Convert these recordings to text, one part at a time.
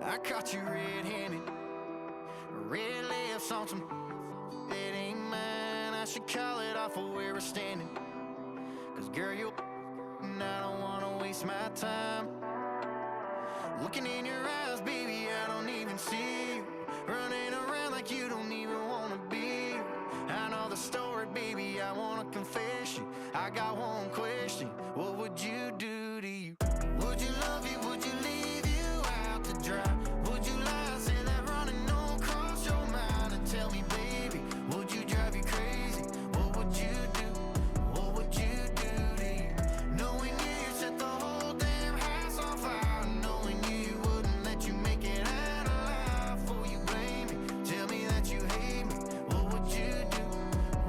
I caught you red-handed, red lips on some that ain't mine. I should call it off of where we're standing, 'cause girl, you and I don't wanna waste my time. Looking in your eyes, baby, I don't even see you. Running around like you don't even wanna be. I know the story, baby, I wanna confess you. I got one question, what would you do to you? Would you love you, would you leave you out to dry? Would you lie, say that running don't cross your mind? And tell me, baby, would you drive you crazy? What would you do? What would you do to you? Knowing you set the whole damn house on fire. Knowing you wouldn't let you make it out alive. Before you blame me, tell me that you hate me. What would you do?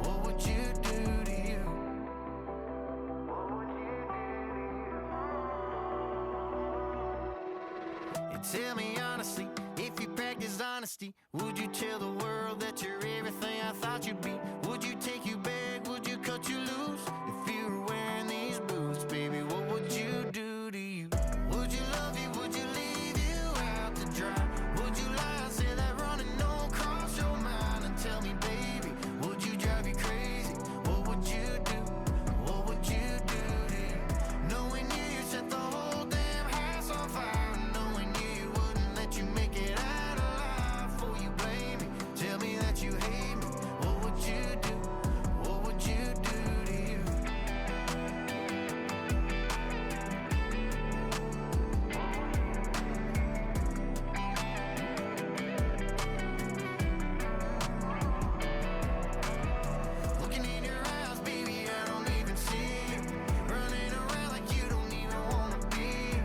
What would you do to you? What would you do to you? And tell me honestly, if you practiced honesty, would you tell the world that you're everything I thought you'd be? Would you take you back? Would you cut you loose? If you were wearing these boots, baby, what would you do to you? Would you love you? Would you leave you out to dry? Would you lie, say that running don't cross your mind? And tell me, baby, would you drive you crazy? What would you do? What would you do to you? Knowing you set the whole damn house on fire. Knowing you wouldn't let you make it out alive. Before you blame me, tell me that you hate me. What would you do? What would you do to you? Looking in your eyes, baby, I don't even see you. Running around like you don't even wanna be.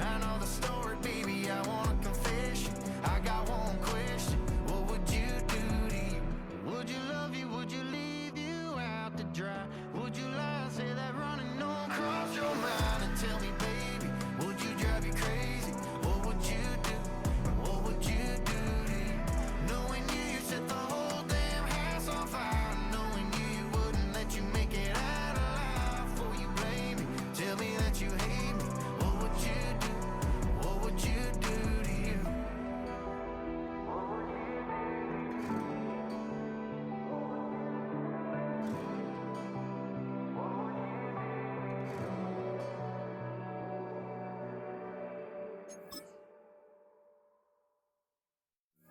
I know the story, baby, I wanna confess you. I got one question, what would you do to you? Would you love you, would you leave you out to dry? Would you lie, say that running don't cross your mind? And tell me, baby, would you drive you crazy? What would you do? What would you do to you? Knowing you set the whole damn house on fire. Knowing you wouldn't let you make it out alive. Before you blame me, tell me that you hate me. What would you do? What would you do to you? What would you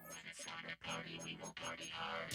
When it's time to party, we will party hard.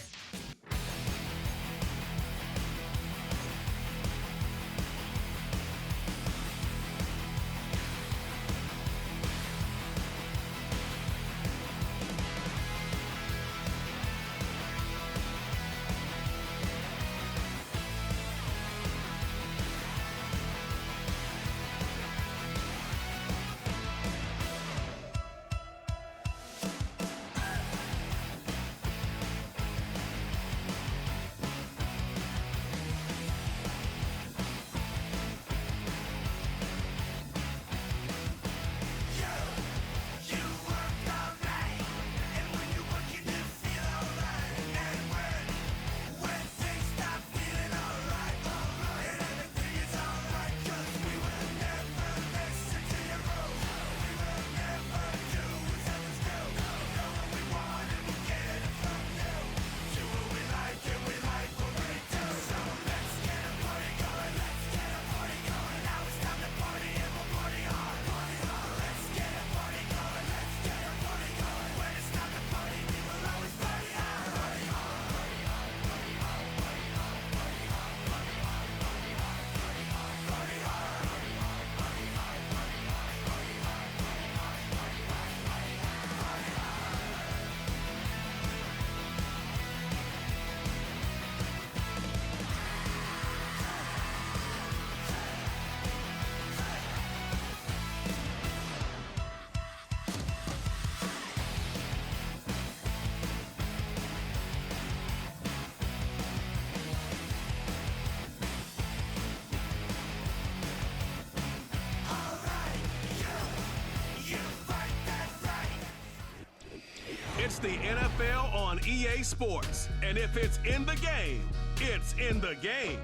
It's the NFL on EA Sports. And if it's in the game, it's in the game.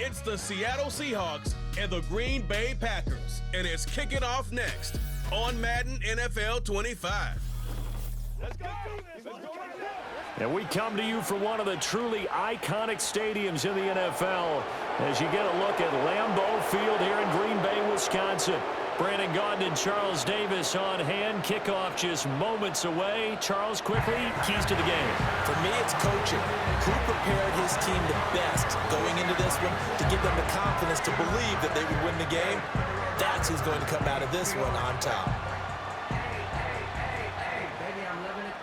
It's the Seattle Seahawks and the Green Bay Packers. And it's kicking off next on Madden NFL 25. And we come to you from one of the truly iconic stadiums in the NFL as you get a look at Lambeau Field here in Green Bay, Wisconsin. Brandon Gaudin and Charles Davis on hand. Kickoff just moments away. Charles, quickly, keys to the game. For me, it's coaching. Who prepared his team the best going into this one to give them the confidence to believe that they would win the game? That's who's going to come out of this one on top. Hey, baby, I'm loving it.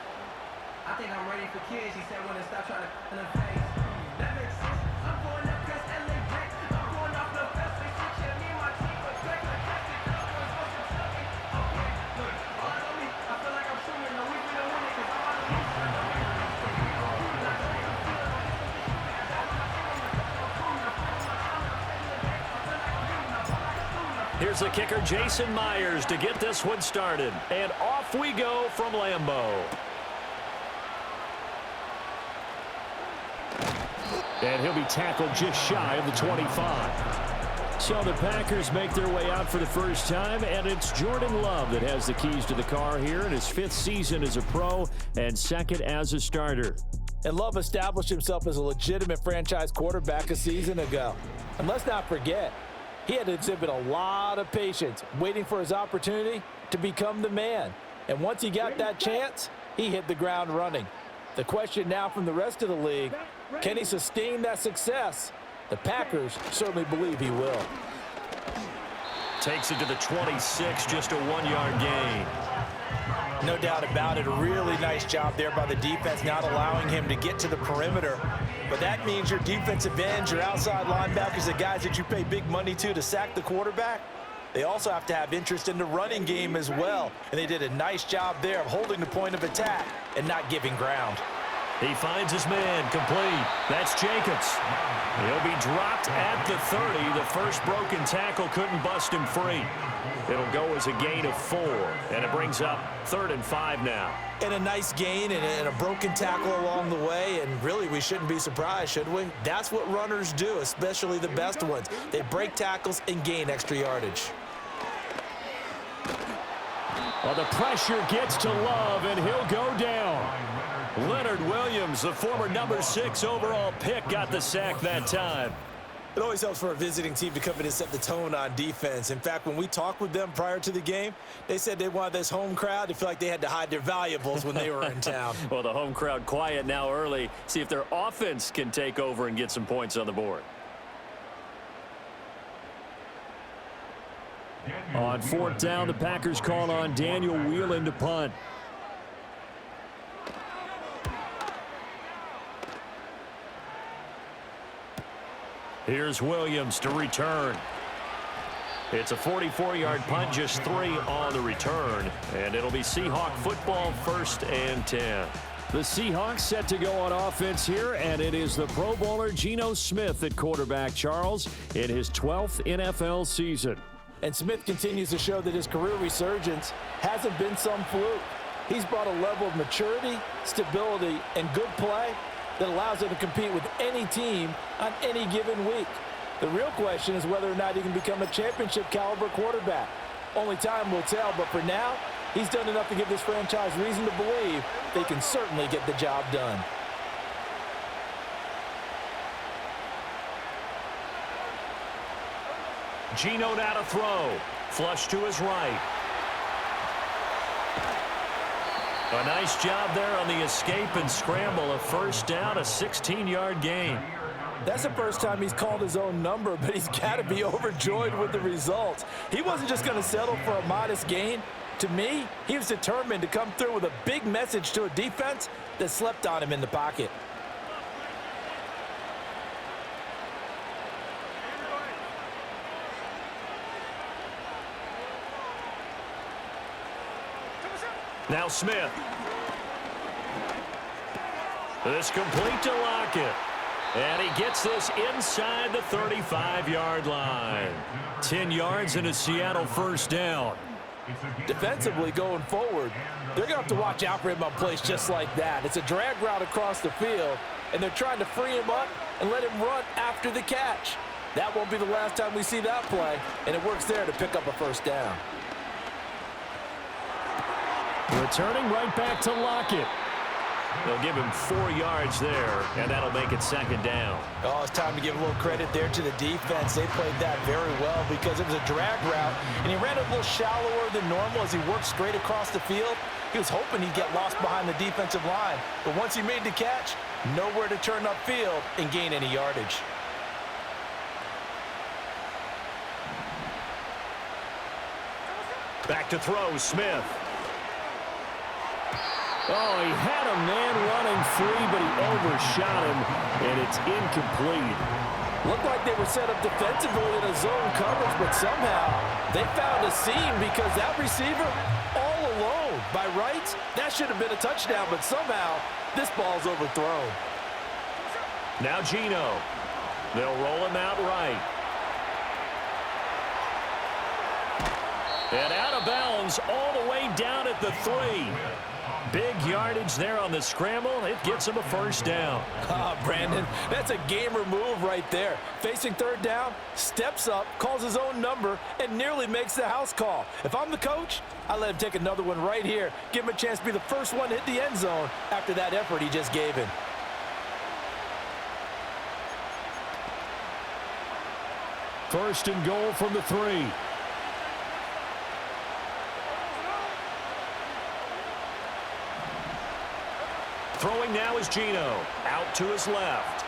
I think I'm ready for kids. He said when they stop trying to face. That makes sense. I'm going up because LA Brick. I'm going off the best. They switch me and my team for quick. Like that's it. Okay, look, all on me. I feel like I'm shooting. No, we finna win it because I'm on the Here's the kicker, Jason Myers, to get this one started. And off we go from Lambeau. And he'll be tackled just shy of the 25. So the Packers make their way out for the first time, and it's Jordan Love that has the keys to the car here in his 5th season as a pro and 2nd as a starter. And Love established himself as a legitimate franchise quarterback a season ago. And let's not forget, he had to exhibit a lot of patience waiting for his opportunity to become the man. And once he got that chance, he hit the ground running. The question now from the rest of the league, can he sustain that success? The Packers certainly believe he will. Takes it to the 26, just a 1-yard gain. No doubt about it. A really nice job there by the defense, not allowing him to get to the perimeter. But that means your defensive ends, your outside linebackers, the guys that you pay big money to sack the quarterback, they also have to have interest in the running game as well. And they did a nice job there of holding the point of attack and not giving ground. He finds his man, complete. That's Jacobs. He'll be dropped at the 30. The first broken tackle couldn't bust him free. It'll go as a gain of 4, and it brings up 3rd and 5 now. And a nice gain and a broken tackle along the way, and really we shouldn't be surprised, should we? That's what runners do, especially the best ones. They break tackles and gain extra yardage. Well, the pressure gets to Love, and he'll go down. Leonard Williams, the former number 6 overall pick, got the sack that time. It always helps for a visiting team to come in and set the tone on defense. In fact, when we talked with them prior to the game, they said they wanted this home crowd to feel like they had to hide their valuables when they were in town. Well, the home crowd quiet now early. See if their offense can take over and get some points on the board. On 4th down, the Packers call on Daniel Whelan to punt. Here's Williams to return. It's a 44-yard punt, just 3 on the return. And it'll be Seahawk football, 1st and 10. The Seahawks set to go on offense here, and it is the Pro Bowler Geno Smith at quarterback, Charles, in his 12th NFL season. And Smith continues to show that his career resurgence hasn't been some fluke. He's brought a level of maturity, stability, and good play that allows him to compete with any team on any given week. The real question is whether or not he can become a championship caliber quarterback. Only time will tell, but for now, he's done enough to give this franchise reason to believe they can certainly get the job done. Geno now to throw. Flush to his right. A nice job there on the escape and scramble. A 1st down, a 16-yard gain. That's the first time he's called his own number, but he's got to be overjoyed with the results. He wasn't just going to settle for a modest gain. To me, he was determined to come through with a big message to a defense that slept on him in the pocket. Now Smith. This complete to Lockett. And he gets this inside the 35-yard line. 10 yards and a Seattle 1st down. Defensively going forward, they're going to have to watch out for him on plays just like that. It's a drag route across the field, and they're trying to free him up and let him run after the catch. That won't be the last time we see that play, and it works there to pick up a 1st down. Returning right back to Lockett. They'll give him 4 yards there, and that'll make it second down. Oh, it's time to give a little credit there to the defense. They played that very well because it was a drag route, and he ran a little shallower than normal as he worked straight across the field. He was hoping he'd get lost behind the defensive line, but once he made the catch, nowhere to turn upfield and gain any yardage. Back to throw, Smith. Oh, he had a man running free, but he overshot him, and it's incomplete. Looked like they were set up defensively in a zone coverage, but somehow they found a seam because that receiver all alone. By rights, that should have been a touchdown, but somehow this ball's overthrown. Now Geno. They'll roll him out right. And out of bounds all the way down at the 3. Big yardage there on the scramble. It gets him a first down. Brandon, that's a gamer move right there. Facing third down, steps up, calls his own number, and nearly makes the house call. If I'm the coach, I let him take another one right here. Give him a chance to be the first one to hit the end zone after that effort he just gave him. First and goal from the 3. Throwing now is Geno. Out to his left.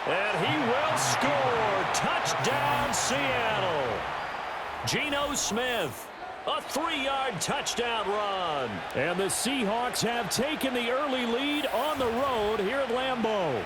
And he will score. Touchdown, Seattle. Geno Smith. A 3-yard touchdown run. And the Seahawks have taken the early lead on the road here at Lambeau.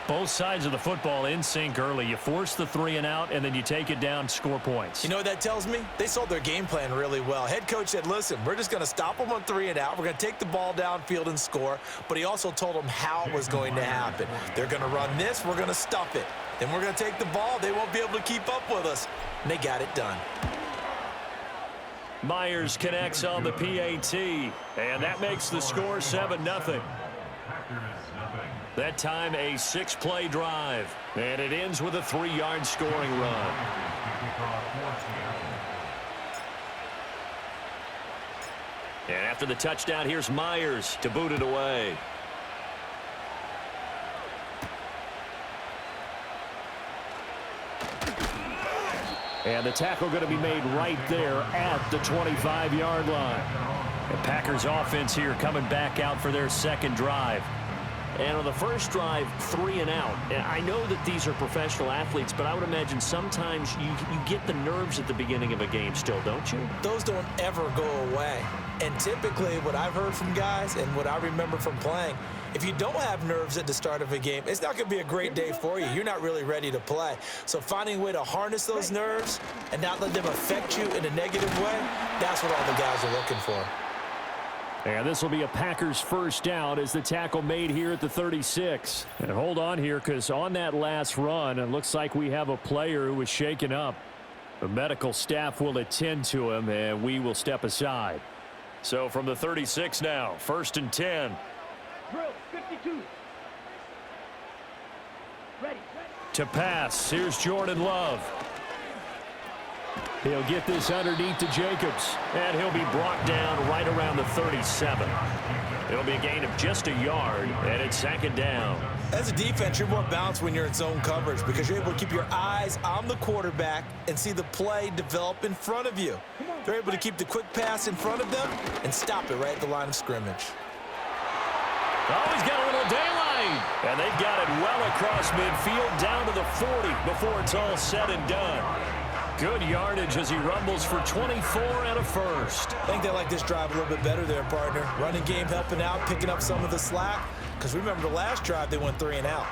Both sides of the football in sync early. You force the 3 and out, and then you take it down, score points. You know what that tells me? They sold their game plan really well. Head coach said, listen, we're just going to stop them on 3 and out. We're going to take the ball downfield and score. But he also told them how it was going to happen. They're going to run this. We're going to stuff it. Then we're going to take the ball. They won't be able to keep up with us. And they got it done. Myers connects on the PAT, and that makes the score 7-0. That time a 6-play drive, and it ends with a 3-yard scoring run. And after the touchdown, here's Myers to boot it away. And the tackle going to be made right there at the 25-yard line. The Packers offense here coming back out for their second drive. And on the first drive, 3 and out. And I know that these are professional athletes, but I would imagine sometimes you get the nerves at the beginning of a game still, don't you? Those don't ever go away. And typically what I've heard from guys and what I remember from playing, if you don't have nerves at the start of a game, it's not going to be a great day for you. You're not really ready to play. So finding a way to harness those nerves and not let them affect you in a negative way, that's what all the guys are looking for. And this will be a Packers first down as the tackle made here at the 36. And hold on here, because on that last run, it looks like we have a player who was shaken up. The medical staff will attend to him, and we will step aside. So from the 36 now, 1st and 10. Drill, 52. Ready. To pass, here's Jordan Love. He'll get this underneath to Jacobs, and he'll be brought down right around the 37. It'll be a gain of just a yard, and it's 2nd down. As a defense, you're more balanced when you're in zone coverage because you're able to keep your eyes on the quarterback and see the play develop in front of you. They're able to keep the quick pass in front of them and stop it right at the line of scrimmage. Oh, he's got a little daylight. And they've got it well across midfield down to the 40 before it's all said and done. Good yardage as he rumbles for 24 and a first. I think they like this drive a little bit better there, partner. Running game helping out, picking up some of the slack. Because remember the last drive, they went 3 and out.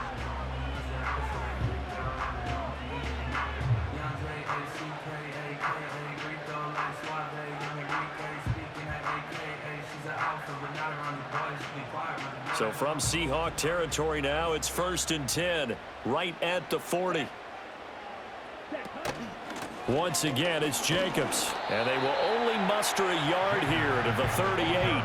So from Seahawk territory now, it's 1st and 10, right at the 40. Once again, it's Jacobs, and they will only muster a yard here to the 38.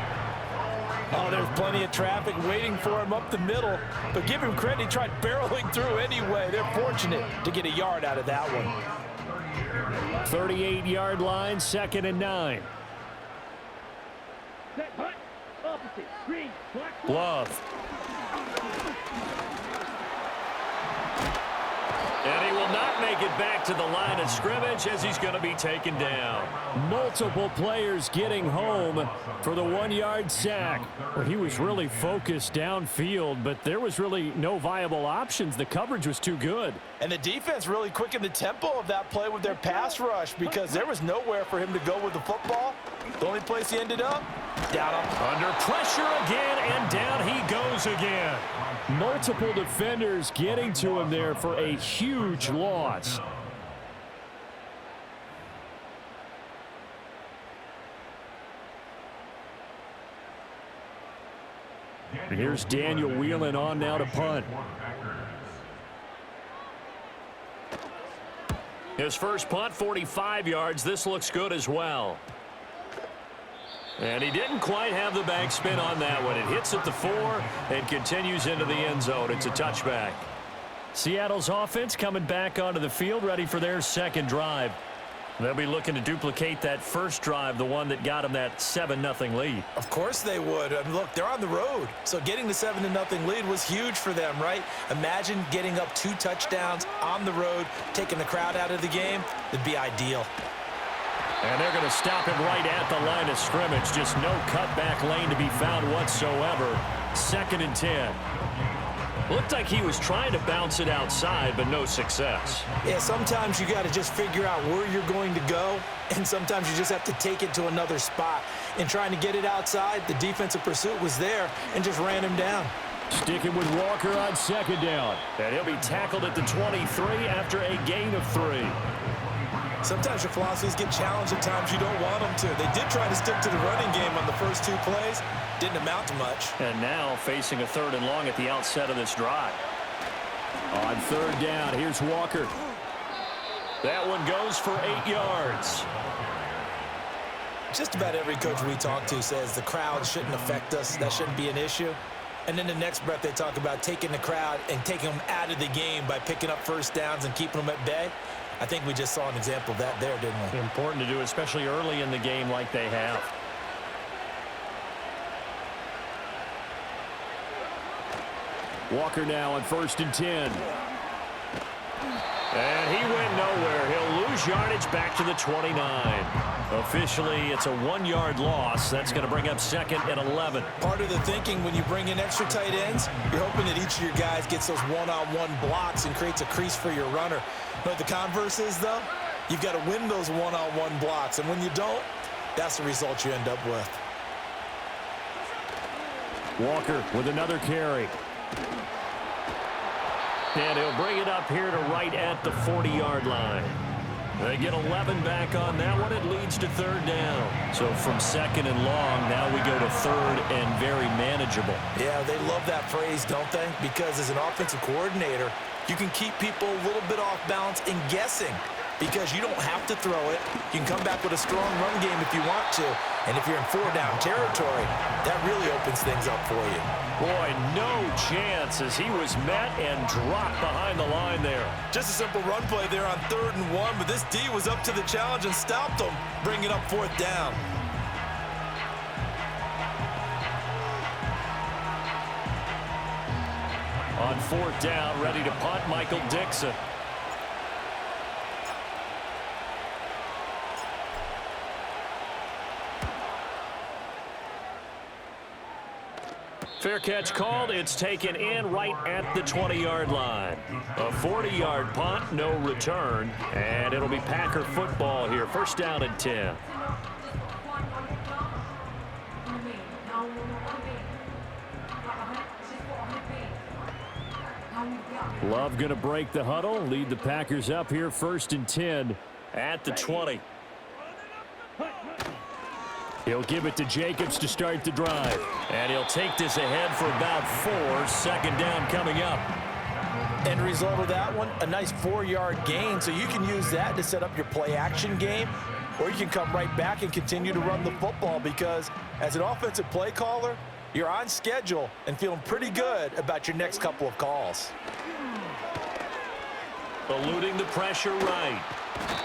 Oh, there's plenty of traffic waiting for him up the middle, but give him credit, he tried barreling through anyway. They're fortunate to get a yard out of that one. 38-yard line, 2nd and 9. Love. And he will not make it back to the line of scrimmage as he's going to be taken down. Multiple players getting home for the 1-yard sack. Well, he was really focused downfield, but there was really no viable options. The coverage was too good. And the defense really quickened the tempo of that play with their pass rush because there was nowhere for him to go with the football. The only place he ended up, down him. Under pressure again, and down he goes again. Multiple defenders getting to him there for a huge loss. And here's Daniel Whelan on now to punt. His first punt, 45 yards. This looks good as well. And he didn't quite have the backspin on that one. It hits at the 4 and continues into the end zone. It's a touchback. Seattle's offense coming back onto the field, ready for their second drive. They'll be looking to duplicate that first drive, the one that got them that 7-0 lead. Of course they would. I mean, look, they're on the road. So getting the 7-0 lead was huge for them, right? Imagine getting up 2 touchdowns on the road, taking the crowd out of the game. It'd be ideal. And they're going to stop him right at the line of scrimmage. Just no cutback lane to be found whatsoever. 2nd and 10. Looked like he was trying to bounce it outside, but no success. Yeah, sometimes you got to just figure out where you're going to go, and sometimes you just have to take it to another spot. In trying to get it outside, the defensive pursuit was there and just ran him down. Sticking with Walker on 2nd down. And he'll be tackled at the 23 after a gain of 3. Sometimes your philosophies get challenged at times you don't want them to. They did try to stick to the running game on the first 2 plays. Didn't amount to much. And now facing a 3rd and long at the outset of this drive. On 3rd down, here's Walker. That one goes for 8 yards. Just about every coach we talk to says the crowd shouldn't affect us. That shouldn't be an issue. And then the next breath they talk about taking the crowd and taking them out of the game by picking up first downs and keeping them at bay. I think we just saw an example of that there, didn't we? Important to do, especially early in the game like they have. Walker now on 1st and 10. And he went nowhere. He'll lose yardage back to the 29. Officially, it's a 1-yard loss. That's going to bring up 2nd and 11. Part of the thinking when you bring in extra tight ends, you're hoping that each of your guys gets those one-on-one blocks and creates a crease for your runner. But the converse is, though, you've got to win those one-on-one blocks. And when you don't, that's the result you end up with. Walker with another carry. And he'll bring it up here to right at the 40-yard line. They get 11 back on that one. It leads to 3rd down. So from 2nd and long, now we go to 3rd and very manageable. Yeah, they love that phrase, don't they? Because as an offensive coordinator, you can keep people a little bit off balance and guessing because you don't have to throw it. You can come back with a strong run game if you want to. And if you're in 4-down territory, that really opens things up for you. Boy, no chance as he was met and dropped behind the line there. Just a simple run play there on 3rd and 1, but this D was up to the challenge and stopped him, bringing up 4th down. On 4th down, ready to punt, Michael Dixon. Fair catch called. It's taken in right at the 20-yard line. A 40-yard punt, no return, and it'll be Packer football here. 1st down and 10. Love going to break the huddle, lead the Packers up here. 1st and 10 at the 20. He'll give it to Jacobs to start the drive. And he'll take this ahead for about 4. 2nd down coming up. End result of that one, a nice 4-yard gain. So you can use that to set up your play-action game, or you can come right back and continue to run the football because as an offensive play caller, you're on schedule and feeling pretty good about your next couple of calls. Eluding the pressure right.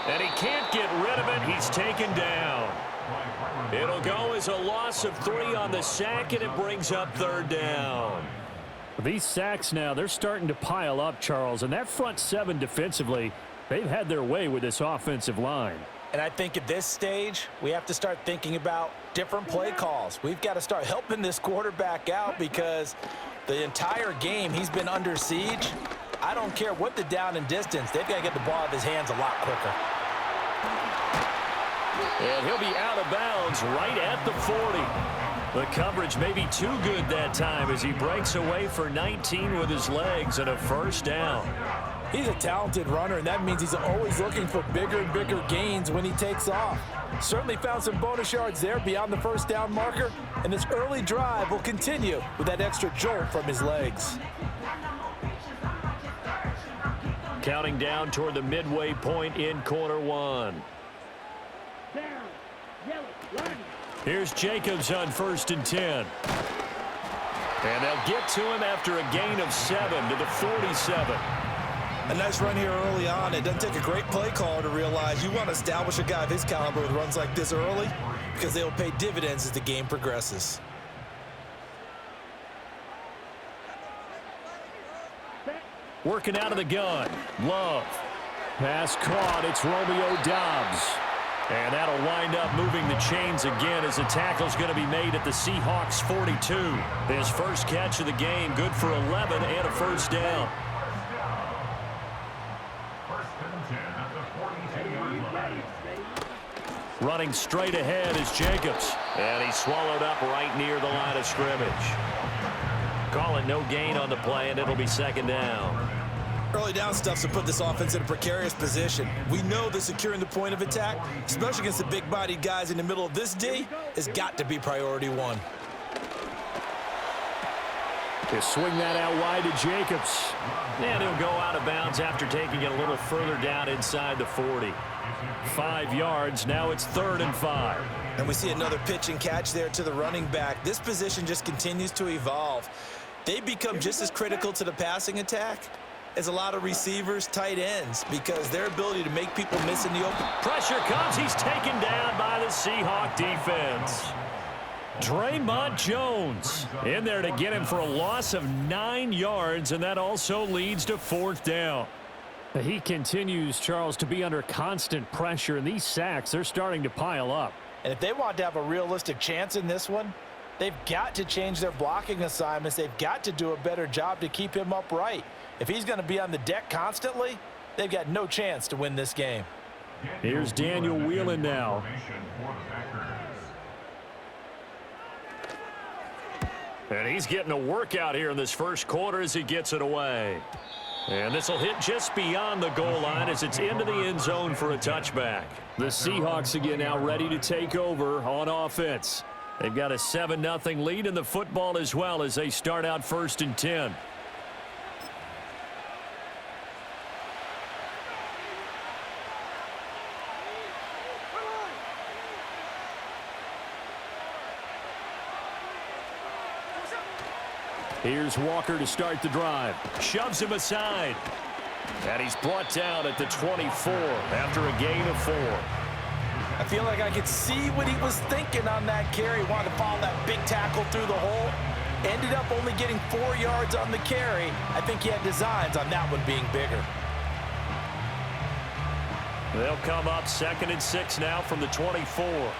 And he can't get rid of it. He's taken down. It'll go as a loss of 3 on the sack, and it brings up 3rd down. These sacks now, they're starting to pile up, Charles. And that front 7 defensively, they've had their way with this offensive line. And I think at this stage, we have to start thinking about different play calls. We've got to start helping this quarterback out because the entire game he's been under siege. I don't care what the down and distance. They've got to get the ball out of his hands a lot quicker. And he'll be out of bounds right at the 40. The coverage may be too good that time as he breaks away for 19 with his legs and a 1st down. He's a talented runner, and that means he's always looking for bigger and bigger gains when he takes off. Certainly found some bonus yards there beyond the 1st down marker, and this early drive will continue with that extra jolt from his legs. Counting down toward the midway point in quarter 1. Here's Jacobs on 1st and 10. And they'll get to him after a gain of 7 to the 47. A nice run here early on. It doesn't take a great play caller to realize you want to establish a guy of his caliber with runs like this early because they will pay dividends as the game progresses. Working out of the gun. Love. Pass caught. It's Romeo Doubs. And that'll wind up moving the chains again as the tackle's going to be made at the Seahawks 42. His first catch of the game, good for 11 and a 1st down. Running straight ahead is Jacobs. And he's swallowed up right near the line of scrimmage. Call it no gain on the play, and it'll be 2nd down. Early down stuff to put this offense in a precarious position. We know that securing the point of attack, especially against the big-bodied guys in the middle of this D, has got to be priority 1. He'll swing that out wide to Jacobs. And he'll go out of bounds after taking it a little further down inside the 40. 5 yards. Now it's 3rd and 5. And we see another pitch and catch there to the running back. This position just continues to evolve. They become just as critical to the passing attack as a lot of receivers, tight ends, because their ability to make people miss in the open. Pressure comes. He's taken down by the Seahawk defense. Draymond Jones in there to get him for a loss of 9 yards, and that also leads to 4th down. He continues, Charles, to be under constant pressure, and these sacks, they're starting to pile up. And if they want to have a realistic chance in this one, they've got to change their blocking assignments. They've got to do a better job to keep him upright. If he's going to be on the deck constantly, they've got no chance to win this game. Here's Daniel Whelan now. And he's getting a workout here in this 1st quarter as he gets it away. And this will hit just beyond the goal line as it's into the end zone for a touchback. The Seahawks again now ready to take over on offense. They've got a 7-0 lead in the football as well as they start out 1st and 10. Here's Walker to start the drive. Shoves him aside. And he's brought down at the 24 after a gain of 4. I feel like I could see what he was thinking on that carry. Wanted to follow that big tackle through the hole. Ended up only getting 4 yards on the carry. I think he had designs on that one being bigger. They'll come up 2nd and 6 now from the 24.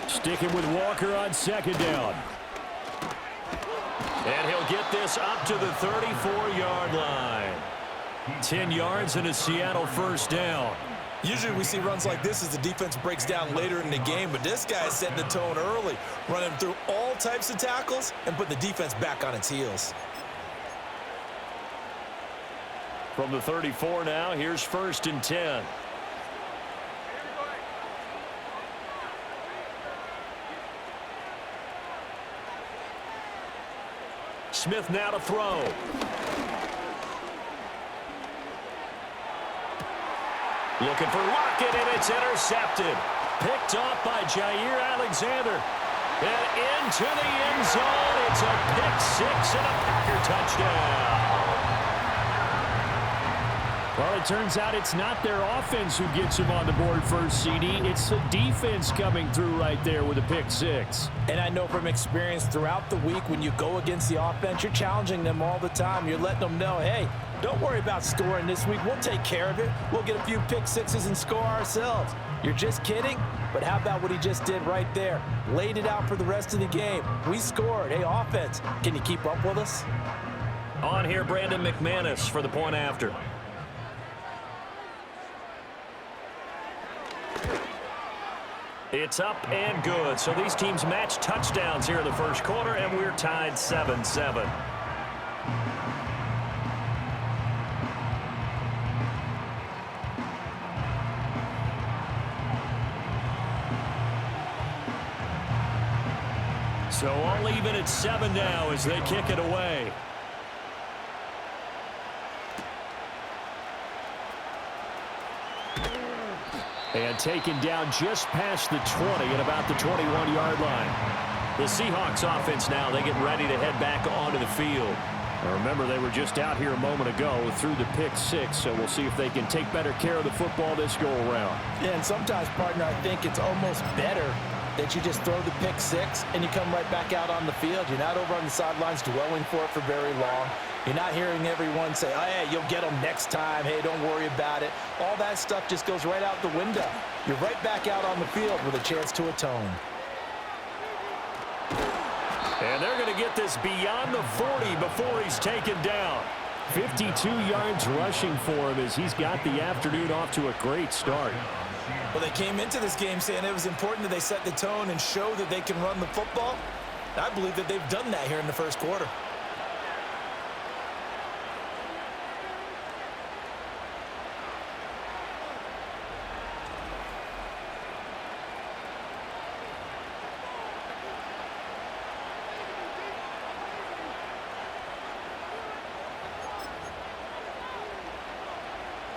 Sticking with Walker on 2nd down. And he'll get this up to the 34-yard line. 10 yards and a Seattle 1st down. Usually we see runs like this as the defense breaks down later in the game, but this guy is setting the tone early, running through all types of tackles and putting the defense back on its heels. From the 34 now, here's 1st and 10. Smith now to throw. Looking for Lockett, and it's intercepted. Picked off by Jair Alexander. And into the end zone. It's a pick six and a Packer touchdown. Well, it turns out it's not their offense who gets them on the board first, CD. It's the defense coming through right there with a pick six. And I know from experience throughout the week, when you go against the offense, you're challenging them all the time. You're letting them know, hey, don't worry about scoring this week. We'll take care of it. We'll get a few pick sixes and score ourselves. You're just kidding? But how about what he just did right there? Laid it out for the rest of the game. We scored. Hey, offense, can you keep up with us? On here, Brandon McManus for the point after. It's up and good. So these teams match touchdowns here in the first quarter, and we're tied 7-7. So all even at 7 now as they kick it away. And taken down just past the 20 at about the 21-yard line. The Seahawks offense now, they get ready to head back onto the field. Now remember, they were just out here a moment ago through the pick six, so we'll see if they can take better care of the football this go-around. Yeah, and sometimes, partner, I think it's almost better that you just throw the pick six and you come right back out on the field. You're not over on the sidelines dwelling for it for very long. You're not hearing everyone say, oh, hey, you'll get them next time. Hey, don't worry about it. All that stuff just goes right out the window. You're right back out on the field with a chance to atone. And they're going to get this beyond the 40 before he's taken down. 52 yards rushing for him as he's got the afternoon off to a great start. Well, they came into this game saying it was important that they set the tone and show that they can run the football. I believe that they've done that here in the first quarter.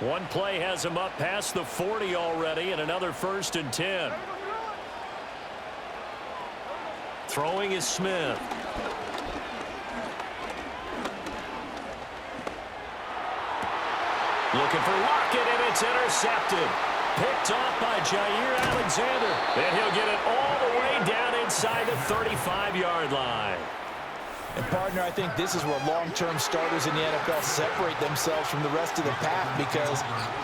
One play has him up past the 40 already, and another 1st and 10. Throwing is Smith. Looking for Lockett, and it's intercepted. Picked off by Jair Alexander. And he'll get it all the way down inside the 35-yard line. And, partner, I think this is where long-term starters in the NFL separate themselves from the rest of the pack, because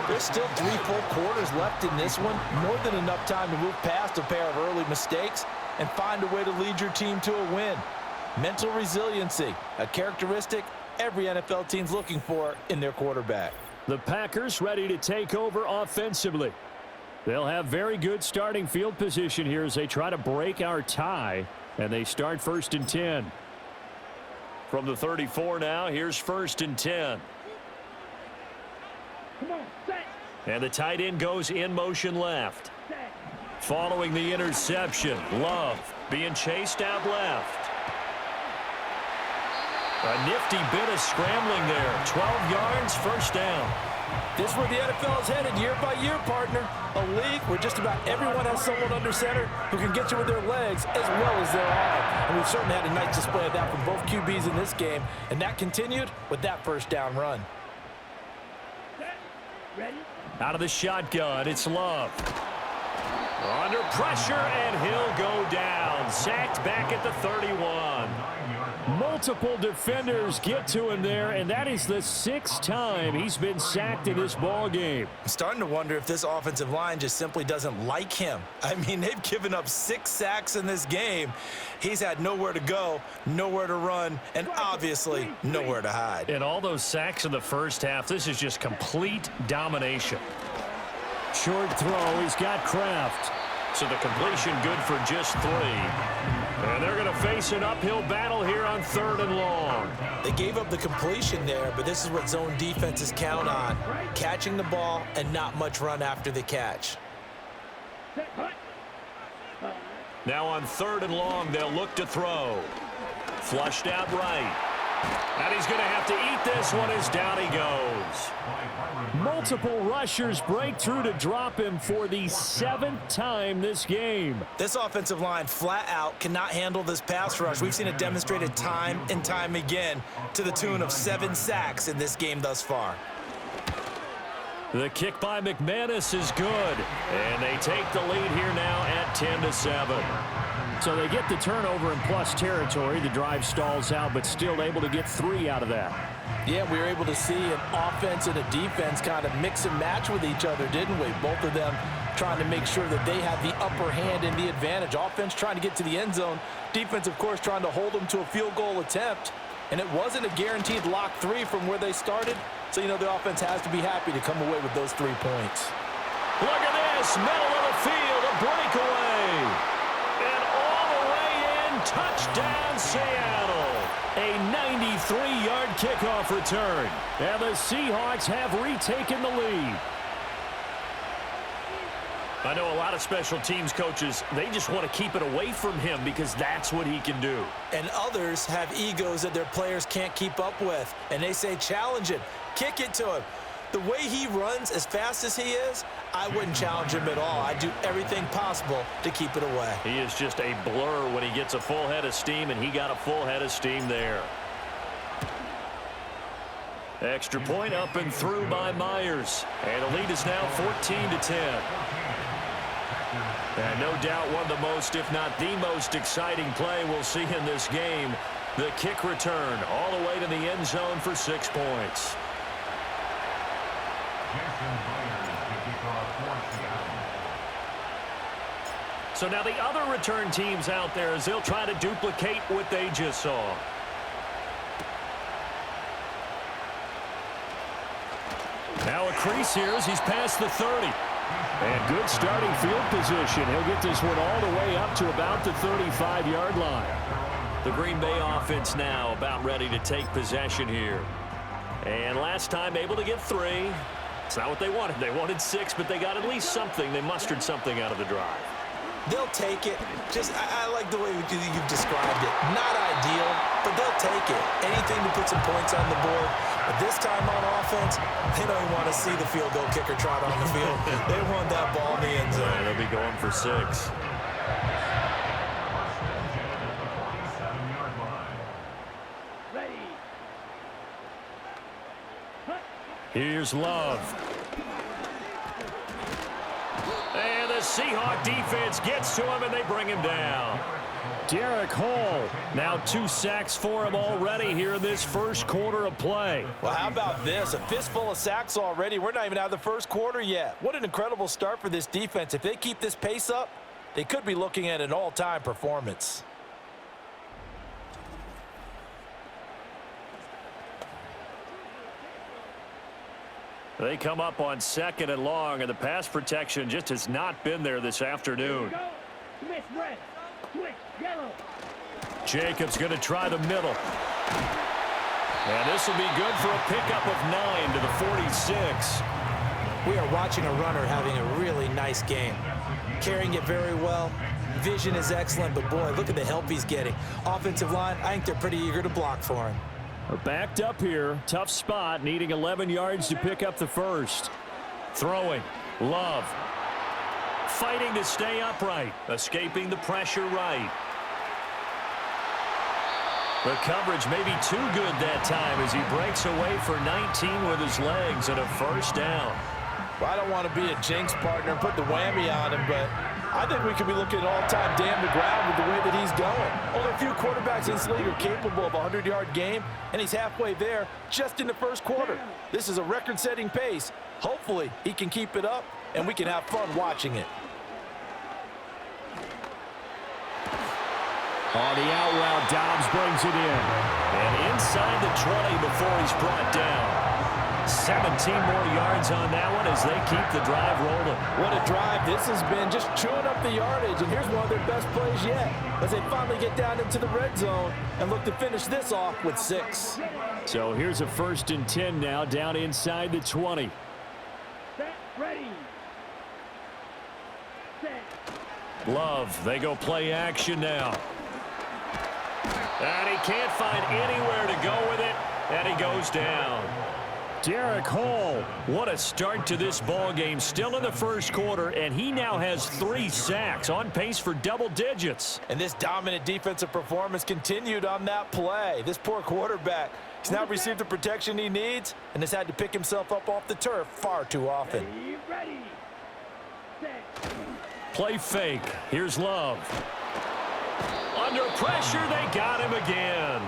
there's still 3 full quarters left in this one. More than enough time to move past a pair of early mistakes and find a way to lead your team to a win. Mental resiliency, a characteristic every NFL team's looking for in their quarterback. The Packers ready to take over offensively. They'll have very good starting field position here as they try to break our tie, and they start 1st and 10. From the 34 now, here's 1st and 10. And the tight end goes in motion left. Following the interception, Love being chased out left. A nifty bit of scrambling there. 12 yards, 1st down. This is where the NFL is headed year by year, partner. A league where just about everyone has someone under center who can get you with their legs as well as their arm. And we've certainly had a nice display of that from both QBs in this game. And that continued with that 1st down run. Out of the shotgun, it's Love. Under pressure, and he'll go down. Sacked back at the 31. Multiple defenders get to him there, and that is the 6th time he's been sacked in this ball game. I'm starting to wonder if this offensive line just simply doesn't like him. I mean, they've given up 6 sacks in this game. He's had nowhere to go, nowhere to run, and obviously nowhere to hide. And all those sacks in the first half, this is just complete domination. Short throw, he's got Kraft. So the completion good for just 3. And they're going to face an uphill battle here on 3rd and long. They gave up the completion there, but this is what zone defenses count on. Catching the ball and not much run after the catch. Now on 3rd and long, they'll look to throw. Flushed out right. And he's going to have to eat this one as down he goes. Multiple rushers break through to drop him for the 7th time this game. This offensive line flat out cannot handle this pass rush. We've seen it demonstrated time and time again to the tune of 7 sacks in this game thus far. The kick by McManus is good, and they take the lead here now at 10-7. So they get the turnover in plus territory. The drive stalls out, but still able to get 3 out of that. Yeah, we were able to see an offense and a defense kind of mix and match with each other, didn't we? Both of them trying to make sure that they had the upper hand and the advantage. Offense trying to get to the end zone. Defense, of course, trying to hold them to a field goal attempt. And it wasn't a guaranteed lock 3 from where they started. So, you know, the offense has to be happy to come away with those 3 points. Look at this, middle of the field, a breakaway. And all the way in, touchdown Seattle. A 93-yard kickoff return. And the Seahawks have retaken the lead. I know a lot of special teams coaches, they just want to keep it away from him because that's what he can do. And others have egos that their players can't keep up with. And they say, challenge him, kick it to him. The way he runs as fast as he is, I wouldn't challenge him at all. I'd do everything possible to keep it away. He is just a blur when he gets a full head of steam, and he got a full head of steam there. Extra point up and through by Myers. And the lead is now 14-10. And no doubt one of the most, if not the most exciting play we'll see in this game. The kick return all the way to the end zone for 6 points. So now the other return teams out there as they'll try to duplicate what they just saw. Now a crease here as he's past the 30. And good starting field position. He'll get this one all the way up to about the 35-yard line. The Green Bay offense now about ready to take possession here. And last time able to get 3. It's not what they wanted. They wanted 6, but they got at least something. They mustered something out of the drive. They'll take it. I like the way you've described it. Not ideal, but they'll take it. Anything to put some points on the board. But this time on offense, they don't even want to see the field goal kicker trot on the field. They want that ball in the end zone. Yeah, they'll be going for 6. Here's Love. And the Seahawk defense gets to him, and they bring him down. Derek Hall, now 2 sacks for him already here in this first quarter of play. Well, how about this? A fistful of sacks already. We're not even out of the first quarter yet. What an incredible start for this defense. If they keep this pace up, they could be looking at an all-time performance. They come up on 2nd and long, and the pass protection just has not been there this afternoon. Jacobs going to try the middle. And this will be good for a pickup of 9 to the 46. We are watching a runner having a really nice game. Carrying it very well. Vision is excellent, but boy, look at the help he's getting. Offensive line, I think they're pretty eager to block for him. We're backed up here. Tough spot, needing 11 yards to pick up the first. Throwing. Love. Fighting to stay upright. Escaping the pressure right. The coverage may be too good that time as he breaks away for 19 with his legs and a first down. Well, I don't want to be a jinx partner and put the whammy on him, but I think we could be looking at all-time damn to ground with the way that he's going. Only a few quarterbacks in this league are capable of a 100-yard game, and he's halfway there just in the first quarter. This is a record-setting pace. Hopefully, he can keep it up, and we can have fun watching it. On the out route, Dobbs brings it in. And inside the 20 before he's brought down. 17 more yards on that one as they keep the drive rolling. What a drive this has been, just chewing up the yardage. And here's one of their best plays yet as they finally get down into the red zone and look to finish this off with 6. So here's a 1st and 10 now down inside the 20. Set, ready. Set. Love, they go play action now. And he can't find anywhere to go with it, and he goes down. Derek Hall, what a start to this ball game. Still in the first quarter, and he now has 3 sacks, on pace for double digits. And this dominant defensive performance continued on that play. This poor quarterback, he's now received the protection he needs and has had to pick himself up off the turf far too often. Play fake. Here's Love. Under pressure, they got him again.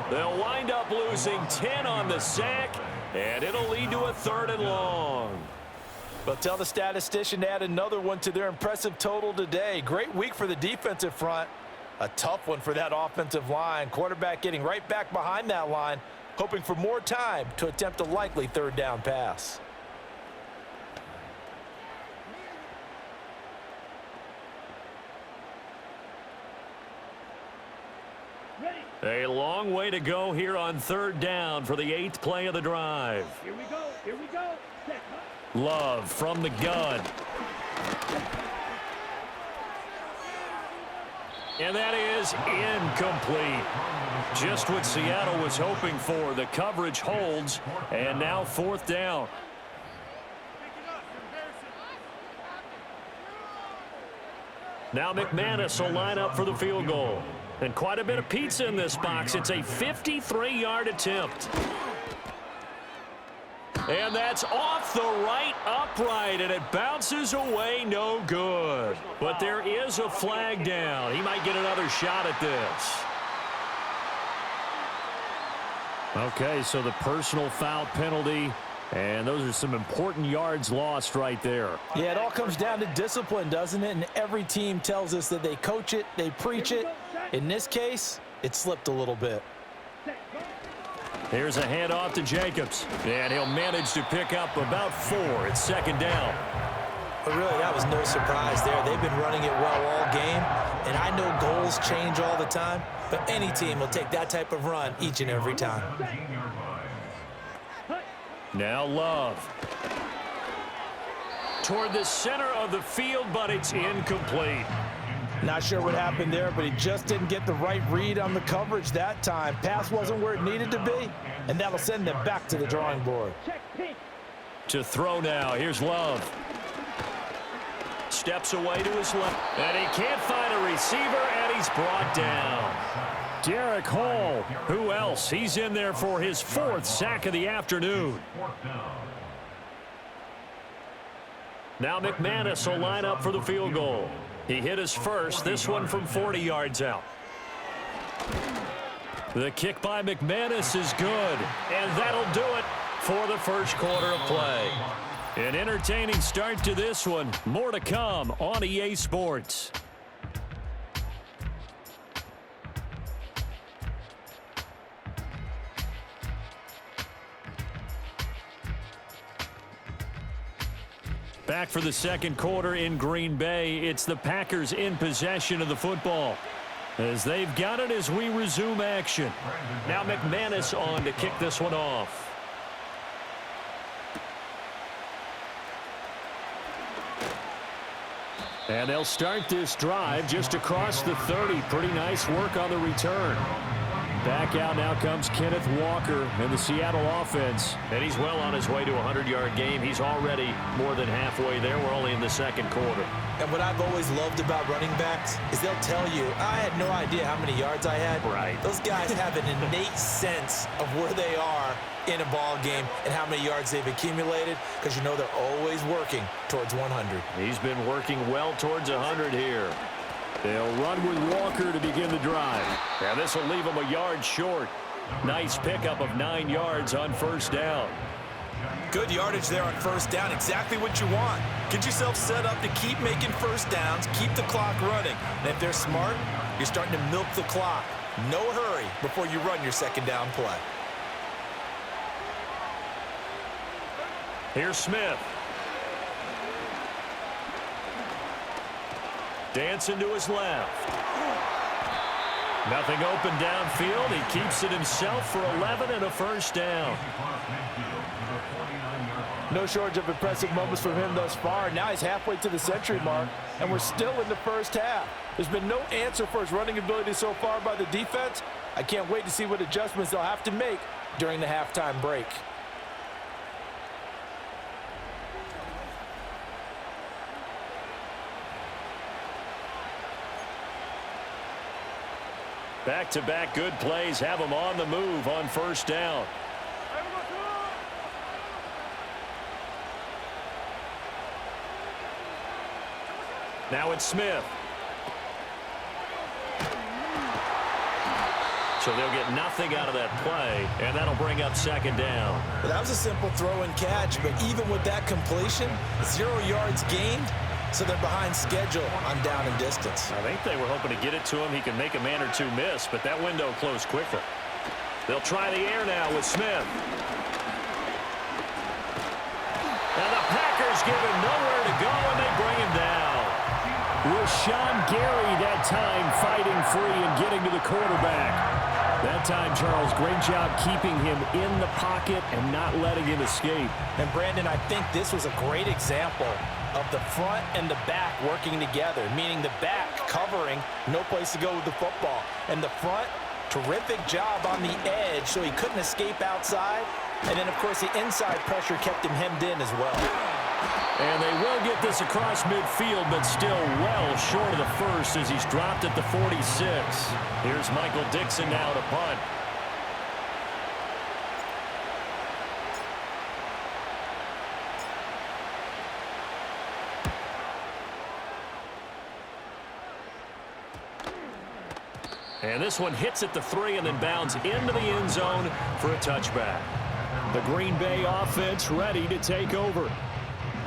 They'll wind up losing 10 on the sack, and it'll lead to a 3rd and long. But tell the statistician to add another one to their impressive total today. Great week for the defensive front. A tough one for that offensive line. Quarterback getting right back behind that line, hoping for more time to attempt a likely 3rd down pass. A long way to go here on 3rd down for the 8th play of the drive. Here we go. Here we go. Love from the gun. And that is incomplete. Just what Seattle was hoping for. The coverage holds, and now 4th down. Now McManus will line up for the field goal. And quite a bit of pizza in this box. It's a 53-yard attempt. And that's off the right upright, and it bounces away no good. But there is a flag down. He might get another shot at this. Okay, so the personal foul penalty, and those are some important yards lost right there. Yeah, it all comes down to discipline, doesn't it? And every team tells us that they coach it, they preach it. In this case, it slipped a little bit. Here's a handoff to Jacobs, and he'll manage to pick up about 4. It's 2nd down. But really, that was no surprise there. They've been running it well all game, and I know goals change all the time, but any team will take that type of run each and every time. Now Love. Toward the center of the field, but it's incomplete. Not sure what happened there, but he just didn't get the right read on the coverage that time. Pass wasn't where it needed to be, and that'll send them back to the drawing board. To throw now. Here's Love. Steps away to his left, and he can't find a receiver, and he's brought down. Derek Hall. Who else? He's in there for his 4th sack of the afternoon. Now McManus will line up for the field goal. He hit his first, this one from 40 yards out. The kick by McManus is good, and that'll do it for the first quarter of play. An entertaining start to this one. More to come on EA Sports. Back for the second quarter in Green Bay. It's the Packers in possession of the football, as they've got it as we resume action. Now McManus on to kick this one off. And they'll start this drive just across the 30. Pretty nice work on the return. Back out now comes Kenneth Walker and the Seattle offense. And he's well on his way to a 100-yard game. He's already more than halfway there. We're only in the second quarter. And what I've always loved about running backs is they'll tell you, I had no idea how many yards I had. Right. Those guys have an innate sense of where they are in a ball game and how many yards they've accumulated, because you know they're always working towards 100. He's been working well towards 100 here. They'll run with Walker to begin the drive. And this will leave him a yard short. Nice pickup of 9 yards on first down. Good yardage there on first down. Exactly what you want. Get yourself set up to keep making first downs, keep the clock running. And if they're smart, you're starting to milk the clock. No hurry before you run your second down play. Here's Smith. Dancing to his left. Nothing open downfield. He keeps it himself for 11 and a first down. No shortage of impressive moments from him thus far. Now he's halfway to the century mark, and we're still in the first half. There's been no answer for his running ability so far by the defense. I can't wait to see what adjustments they'll have to make during the halftime break. Back-to-back good plays have him on the move on first down. Now it's Smith. So they'll get nothing out of that play, and that'll bring up second down. Well, that was a simple throw and catch, but even with that completion, 0 yards gained, so they're behind schedule on down and distance. I think they were hoping to get it to him. He can make a man or two miss, but that window closed quickly. They'll try the air now with Smith. And the Packers give him nowhere to go, and they bring him down. Rashawn Gary that time fighting free and getting to the quarterback. That time, Charles, great job keeping him in the pocket and not letting him escape. And, Brandon, I think this was a great example of the front and the back working together, meaning the back covering, no place to go with the football. And the front, terrific job on the edge so he couldn't escape outside. And then, of course, the inside pressure kept him hemmed in as well. And they will get this across midfield, but still well short of the first as he's dropped at the 46. Here's Michael Dixon now to punt. And this one hits at the 3 and then bounds into the end zone for a touchback. The Green Bay offense ready to take over.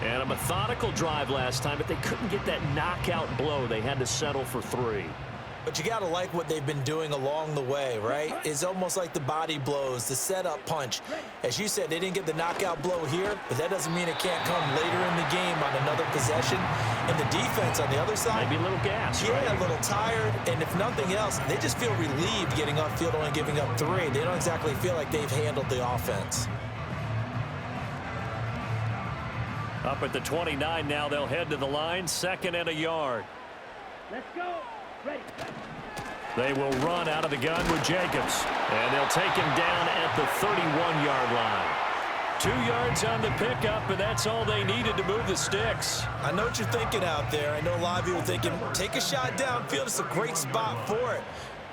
And a methodical drive last time, but they couldn't get that knockout blow. They had to settle for 3. But you got to like what they've been doing along the way, right? It's almost like the body blows, the setup punch. As you said, they didn't get the knockout blow here, but that doesn't mean it can't come later in the game on another possession. And the defense on the other side, maybe a little gas, yeah, right? A little tired. And if nothing else, they just feel relieved getting upfield, only giving up 3. They don't exactly feel like they've handled the offense. Up at the 29 now, they'll head to the line, 2nd and a yard. Let's go. Ready. They will run out of the gun with Jacobs, and they'll take him down at the 31-yard line. 2 yards on the pickup, and that's all they needed to move the sticks. I know what you're thinking out there. I know a lot of you are thinking, take a shot downfield. It's a great spot for it.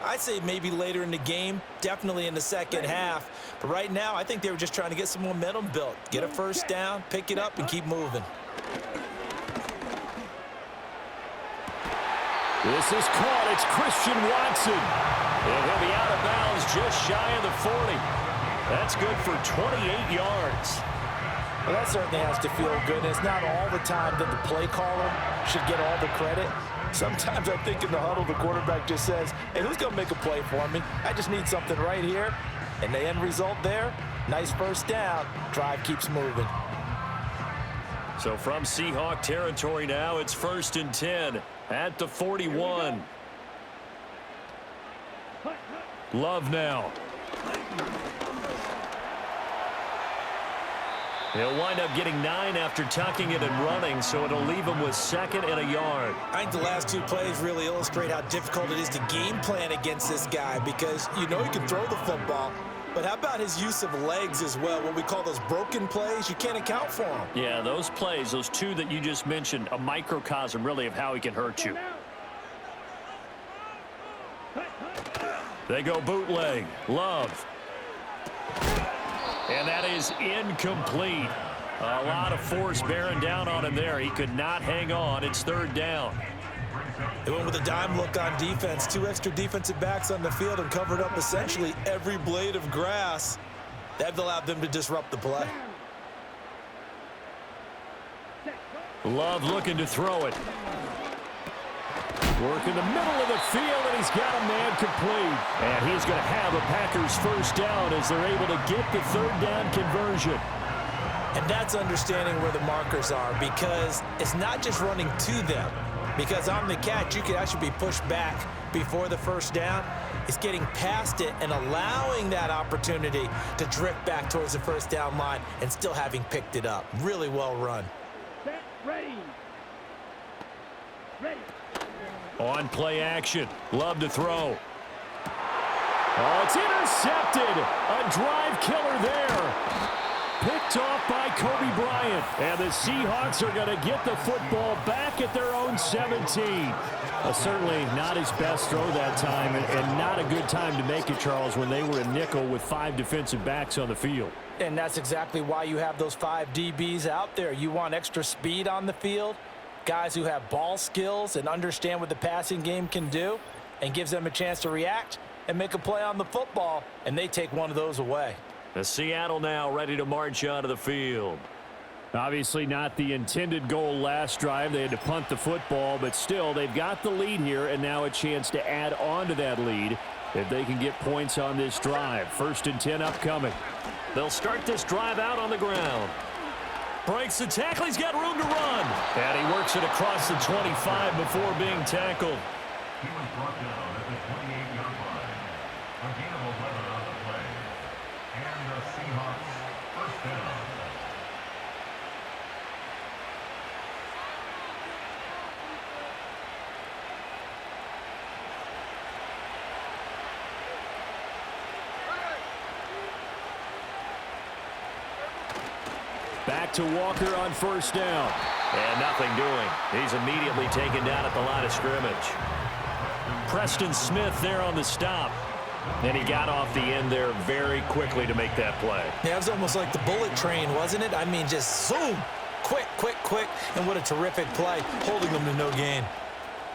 I'd say maybe later in the game, definitely in the second half. But right now, I think they were just trying to get some momentum built. Get a first down, pick it up, and keep moving. This is caught. It's Christian Watson. And he'll be out of bounds just shy of the 40. That's good for 28 yards. Well, that certainly has to feel good. And it's not all the time that the play caller should get all the credit. Sometimes I think in the huddle, the quarterback just says, hey, who's going to make a play for me? I just need something right here. And the end result there, nice first down. Drive keeps moving. So from Seahawk territory now, it's 1st and 10 at the 41. Love now. He'll wind up getting 9 after tucking it and running, so it'll leave him with 2nd and a yard. I think the last 2 plays really illustrate how difficult it is to game plan against this guy because you know he can throw the football, but how about his use of legs as well, what we call those broken plays? You can't account for them. Yeah, those plays, those 2 that you just mentioned, a microcosm really of how he can hurt you. They go bootleg. Love. And that is incomplete. A lot of force bearing down on him there. He could not hang on. It's 3rd down. They went with a dime look on defense. 2 extra defensive backs on the field and covered up essentially every blade of grass. That allowed them to disrupt the play. Love looking to throw it. Work in the middle of the field, and he's got a man complete. And he's going to have a Packers first down as they're able to get the 3rd down conversion. And that's understanding where the markers are because it's not just running to them. Because on the catch, you could actually be pushed back before the first down. is getting past it and allowing that opportunity to drift back towards the first down line and still having picked it up. Really well run. Set, ready. Ready. On play action. Love to throw. Oh, it's intercepted. A drive killer there. Picked off by Kobe Bryant. And the Seahawks are going to get the football back at their own 17. Certainly not his best throw that time, and not a good time to make it, Charles, when they were a nickel with 5 defensive backs on the field. And that's exactly why you have those 5 DBs out there. You want extra speed on the field, guys who have ball skills and understand what the passing game can do, and gives them a chance to react and make a play on the football, and they take one of those away. The Seattle now ready to march onto the field. Obviously not the intended goal last drive. They had to punt the football, but still they've got the lead here, and now a chance to add on to that lead if they can get points on this drive. 1st and 10 upcoming. They'll start this drive out on the ground. Breaks the tackle. He's got room to run. And he works it across the 25 before being tackled. He was brought down at the 28-yard line. A gain of 11 on the play. And the Seahawks first down. Back to Walker on 1st down. And nothing doing. He's immediately taken down at the line of scrimmage. Preston Smith there on the stop. And he got off the end there very quickly to make that play. Yeah, it was almost like the bullet train, wasn't it? I mean, just zoom, quick, quick, quick, and what a terrific play, holding them to no gain.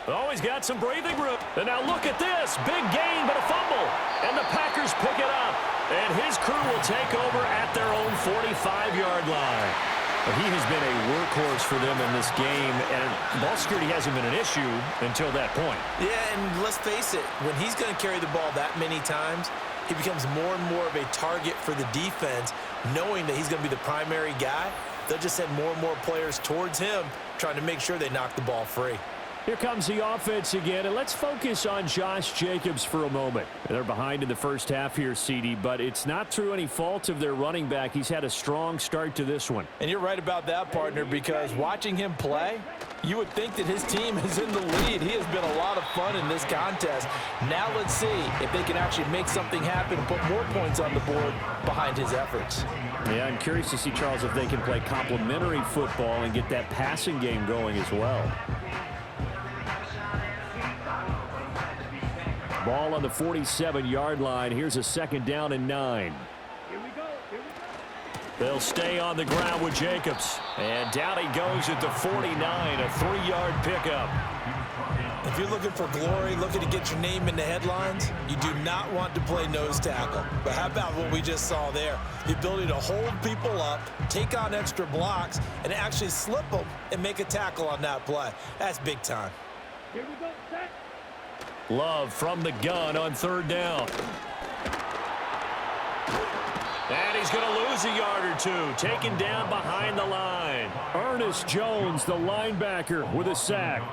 Oh, he's got some breathing room. And now look at this. Big gain, but a fumble. And the Packers pick it up. And his crew will take over at their own 45-yard line. Well, he has been a workhorse for them in this game, and ball security hasn't been an issue until that point. Yeah, and let's face it, when he's going to carry the ball that many times, he becomes more and more of a target for the defense, knowing that he's going to be the primary guy. They'll just send more and more players towards him, trying to make sure they knock the ball free. Here comes the offense again, and let's focus on Josh Jacobs for a moment. They're behind in the first half here, CD, but it's not through any fault of their running back. He's had a strong start to this one. And you're right about that, partner, because watching him play, you would think that his team is in the lead. He has been a lot of fun in this contest. Now let's see if they can actually make something happen, put more points on the board behind his efforts. Yeah, I'm curious to see, Charles, if they can play complementary football and get that passing game going as well. Ball on the 47-yard line. Here's a 2nd down and 9. They'll stay on the ground with Jacobs. And down he goes at the 49, a 3-yard pickup. If you're looking for glory, looking to get your name in the headlines, you do not want to play nose tackle. But how about what we just saw there? The ability to hold people up, take on extra blocks, and actually slip them and make a tackle on that play. That's big time. Here we go, set. Love from the gun on 3rd down. And he's going to lose a yard or two, taken down behind the line. Ernest Jones, the linebacker, with a sack.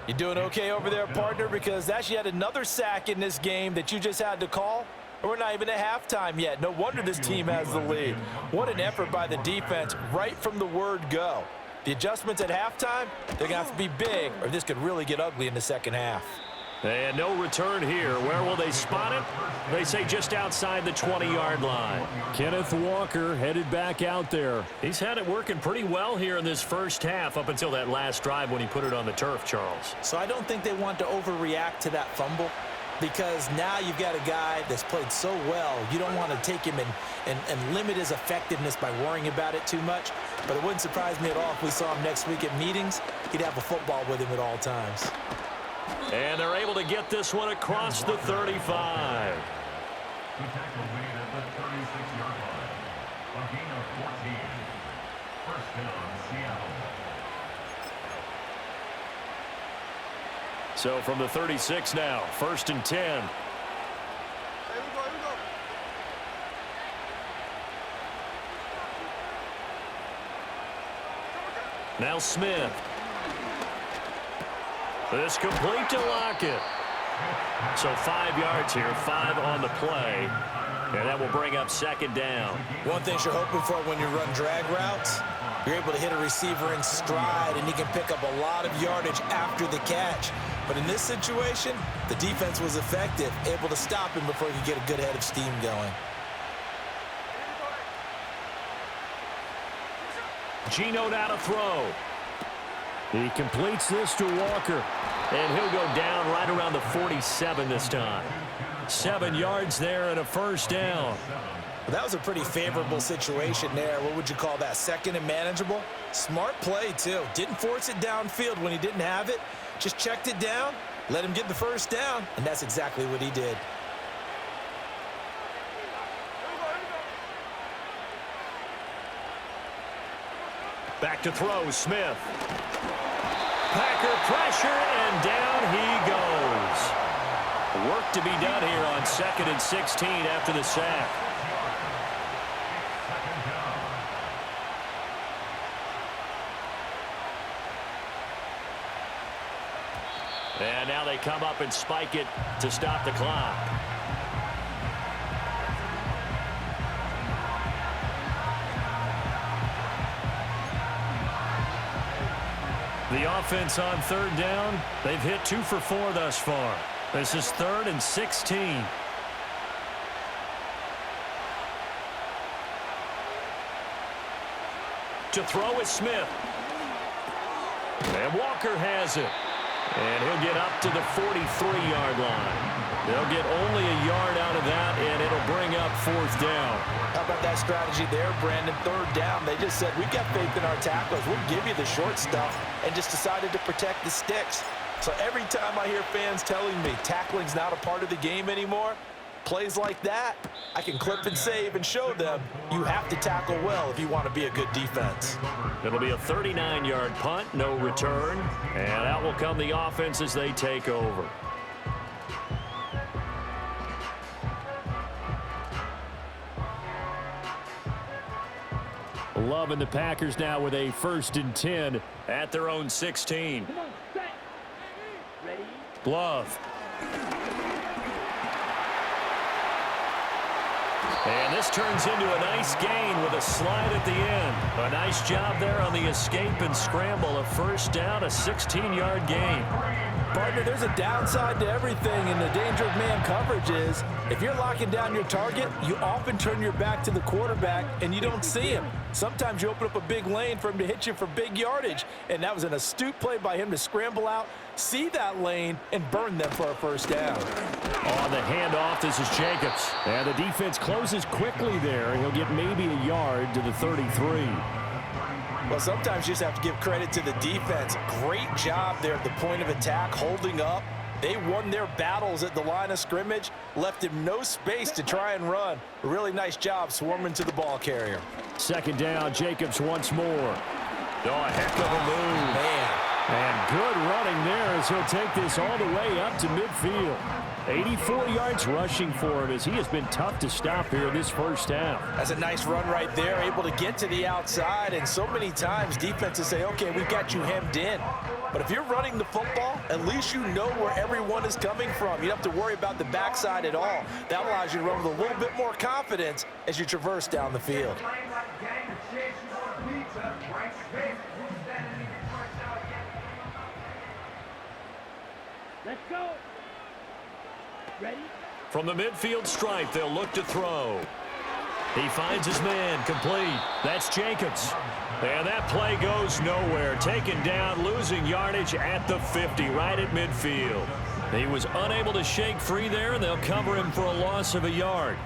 You doing okay over there, partner? Because that's yet another sack in this game that you just had to call. We're not even at halftime yet. No wonder this team has the lead. What an effort by the defense right from the word go. The adjustments at halftime, they're going to have to be big, or this could really get ugly in the second half. And no return here. Where will they spot it? They say just outside the 20-yard line. Kenneth Walker headed back out there. He's had it working pretty well here in this first half up until that last drive when he put it on the turf, Charles. So I don't think they want to overreact to that fumble, because now you've got a guy that's played so well. You don't want to take him and limit his effectiveness by worrying about it too much. But it wouldn't surprise me at all if we saw him next week at meetings. He'd have a football with him at all times. And they're able to get this one across the 35. The tackle made at the 36-yard line. A gain of 14. First down, Seattle. So from the 36 now, 1st and 10. Here we go. Now Smith. This complete to Lockett. So 5 yards here, 5 on the play. And that will bring up second down. One thing you're hoping for when you run drag routes, you're able to hit a receiver in stride, and he can pick up a lot of yardage after the catch. But in this situation, the defense was effective, able to stop him before he could get a good head of steam going. Geno now to throw. He completes this to Walker. And he'll go down right around the 47 this time. 7 yards there and a first down. Well, that was a pretty favorable situation there. What would you call that? Second and manageable? Smart play, too. Didn't force it downfield when he didn't have it. Just checked it down, let him get the first down, and that's exactly what he did. Back to throw, Smith. Packer pressure, and down he goes. Work to be done here on 2nd and 16 after the sack. And now they come up and spike it to stop the clock. The offense on 3rd down, they've hit 2 for 4 thus far. This is 3rd and 16. To throw is Smith. And Walker has it. And he'll get up to the 43-yard line. They'll get only a yard out of that, and it'll bring up 4th down. How about that strategy there, Brandon? 3rd down, they just said, we've got faith in our tackles. We'll give you the short stuff, and just decided to protect the sticks. So every time I hear fans telling me tackling's not a part of the game anymore, plays like that, I can clip and save and show them you have to tackle well if you want to be a good defense. It'll be a 39-yard punt, no return, and out will come the offense as they take over. Love and the Packers now with a 1st and 10 at their own 16. Love. And this turns into a nice gain with a slide at the end. A nice job there on the escape and scramble. A first down, a 16-yard gain. Partner, there's a downside to everything, and the danger of man coverage is if you're locking down your target, you often turn your back to the quarterback and you don't see him. Sometimes you open up a big lane for him to hit you for big yardage, and that was an astute play by him to scramble out, see that lane, and burn them for a first down. On the handoff, this is Jacobs. And the defense closes quickly there. He'll get maybe a yard to the 33. Well, sometimes you just have to give credit to the defense. Great job there at the point of attack, holding up. They won their battles at the line of scrimmage, left him no space to try and run. A really nice job swarming to the ball carrier. 2nd down, Jacobs once more. Oh, a heck of a move. Man. And good running there as he'll take this all the way up to midfield. 84 yards rushing for him as he has been tough to stop here in this first half. That's a nice run right there, able to get to the outside, and so many times defenses say, okay, we've got you hemmed in. But if you're running the football, at least you know where everyone is coming from. You don't have to worry about the backside at all. That allows you to run with a little bit more confidence as you traverse down the field. Let's go. Ready? From the midfield stripe, they'll look to throw. He finds his man, complete. That's Jacobs. And that play goes nowhere. Taken down, losing yardage at the 50, right at midfield. He was unable to shake free there, and they'll cover him for a loss of a yard.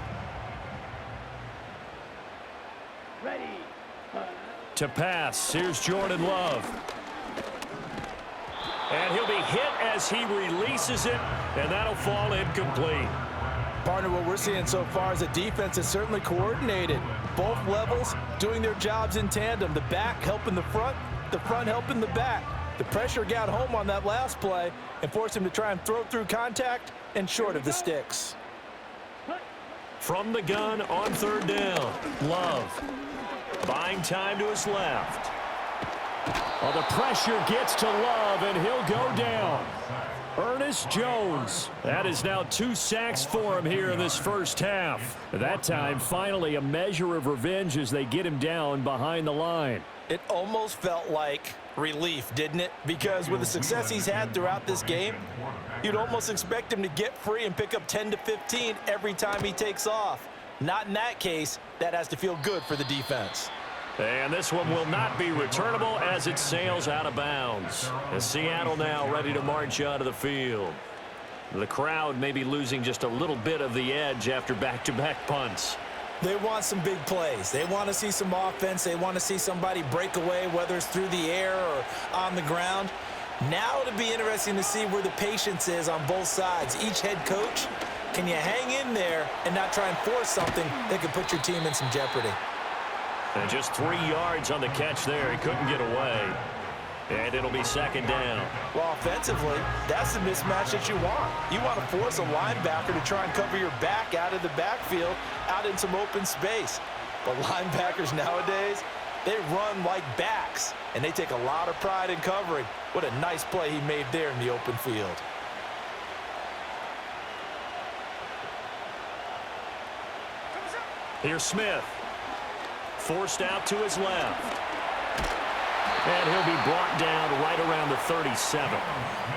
Ready. To pass, here's Jordan Love. And he'll be hit as he releases it, and that'll fall incomplete. Partner, what we're seeing so far is a defense that's certainly coordinated. Both levels doing their jobs in tandem. The back helping the front helping the back. The pressure got home on that last play and forced him to try and throw through contact and short of the sticks. From the gun on 3rd down, Love. Buying time to his left. Well, the pressure gets to Love, and he'll go down. Ernest Jones. That is now 2 sacks for him here in this first half. That time, finally, a measure of revenge as they get him down behind the line. It almost felt like relief, didn't it? Because with the success he's had throughout this game, you'd almost expect him to get free and pick up 10 to 15 every time he takes off. Not in that case. That has to feel good for the defense. And this one will not be returnable as it sails out of bounds. As Seattle now ready to march out of the field. The crowd may be losing just a little bit of the edge after back-to-back punts. They want some big plays. They want to see some offense. They want to see somebody break away, whether it's through the air or on the ground. Now it'll be interesting to see where the patience is on both sides. Each head coach, can you hang in there and not try and force something that could put your team in some jeopardy? And just 3 yards on the catch there. He couldn't get away. And it'll be second down. Well, offensively, that's the mismatch that you want. You want to force a linebacker to try and cover your back out of the backfield, out in some open space. But linebackers nowadays, they run like backs, and they take a lot of pride in covering. What a nice play he made there in the open field. Here's Smith. Forced out to his left. And he'll be brought down right around the 37.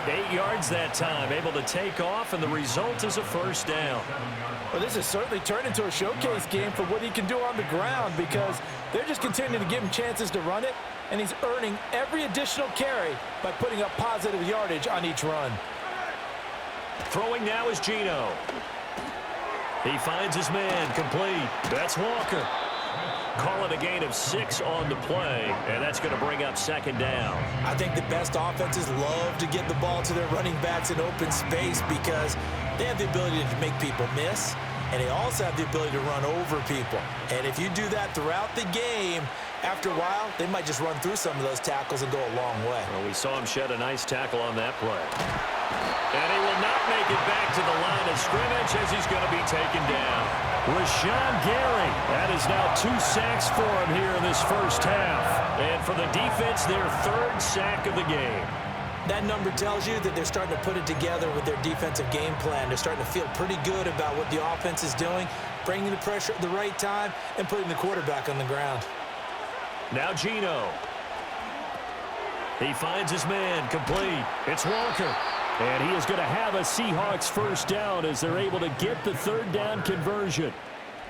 8 yards that time, able to take off, and the result is a first down. Well, this has certainly turned into a showcase game for what he can do on the ground because they're just continuing to give him chances to run it, and he's earning every additional carry by putting up positive yardage on each run. Throwing now is Geno. He finds his man, complete. That's Walker. Call it a gain of 6 on the play, and that's going to bring up second down. I think the best offenses love to get the ball to their running backs in open space because they have the ability to make people miss, and they also have the ability to run over people. And if you do that throughout the game, after a while, they might just run through some of those tackles and go a long way. Well, we saw him shed a nice tackle on that play. And he will not make it back to the line of scrimmage as he's going to be taken down. Rashawn Gary, that is now 2 sacks for him here in this first half. And for the defense, their 3rd sack of the game. That number tells you that they're starting to put it together with their defensive game plan. They're starting to feel pretty good about what the offense is doing, bringing the pressure at the right time, and putting the quarterback on the ground. Now Geno. He finds his man, complete. It's Walker. And he is going to have a Seahawks first down as they're able to get the 3rd down conversion.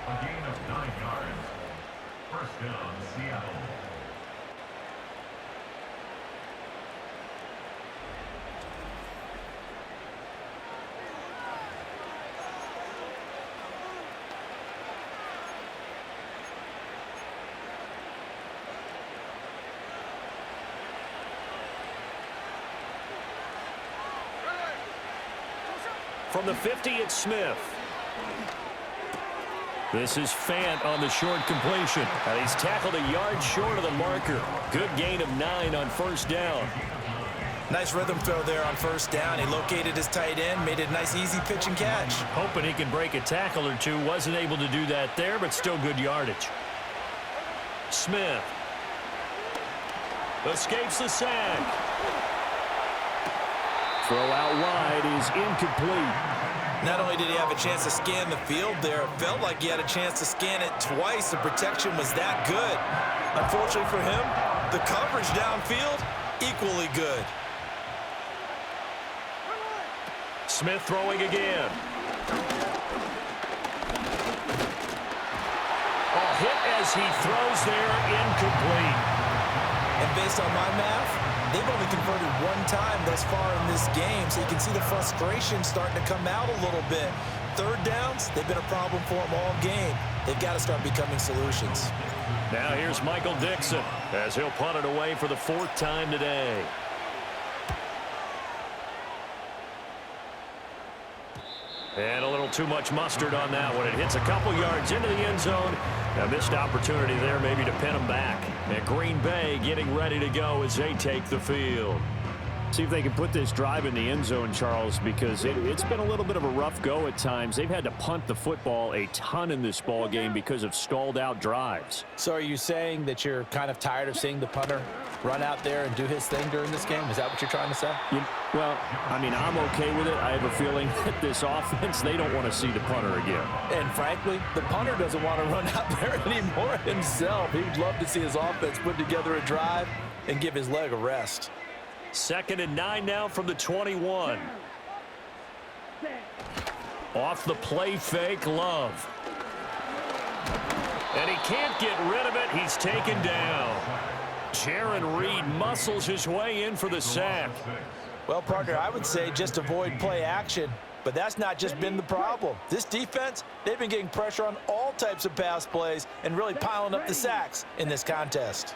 A gain of 9 yards. First down, Seattle. From the 50, it's Smith. This is Fant on the short completion. And he's tackled a yard short of the marker. Good gain of 9 on first down. Nice rhythm throw there on first down. He located his tight end, made it a nice, easy pitch and catch. Hoping he can break a tackle or two. Wasn't able to do that there, but still good yardage. Smith. Escapes the sack. Throw out wide is incomplete. Not only did he have a chance to scan the field there, it felt like he had a chance to scan it twice. The protection was that good. Unfortunately for him, the coverage downfield, equally good. Smith throwing again. A hit as he throws there, incomplete. And based on my math, they've only converted 1 time thus far in this game, so you can see the frustration starting to come out a little bit. 3rd downs, they've been a problem for them all game. They've got to start becoming solutions. Now here's Michael Dixon as he'll punt it away for the 4th time today. And a little too much mustard on that one. It hits a couple yards into the end zone. A missed opportunity there maybe to pin them back. And Green Bay getting ready to go as they take the field. See if they can put this drive in the end zone, Charles, because it's been a little bit of a rough go at times. They've had to punt the football a ton in this ball game because of stalled out drives. So are you saying that you're kind of tired of seeing the punter run out there and do his thing during this game? Is that what you're trying to say? Well, I mean, I'm okay with it. I have a feeling that this offense, they don't want to see the punter again. And frankly, the punter doesn't want to run out there anymore himself. He would love to see his offense put together a drive and give his leg a rest. 2nd and 9 now from the 21. Off the play fake, Love. And he can't get rid of it. He's taken down. Jaron Reed muscles his way in for the sack. Well, partner, I would say just avoid play action, but that's not just been the problem. This defense, they've been getting pressure on all types of pass plays and really piling up the sacks in this contest.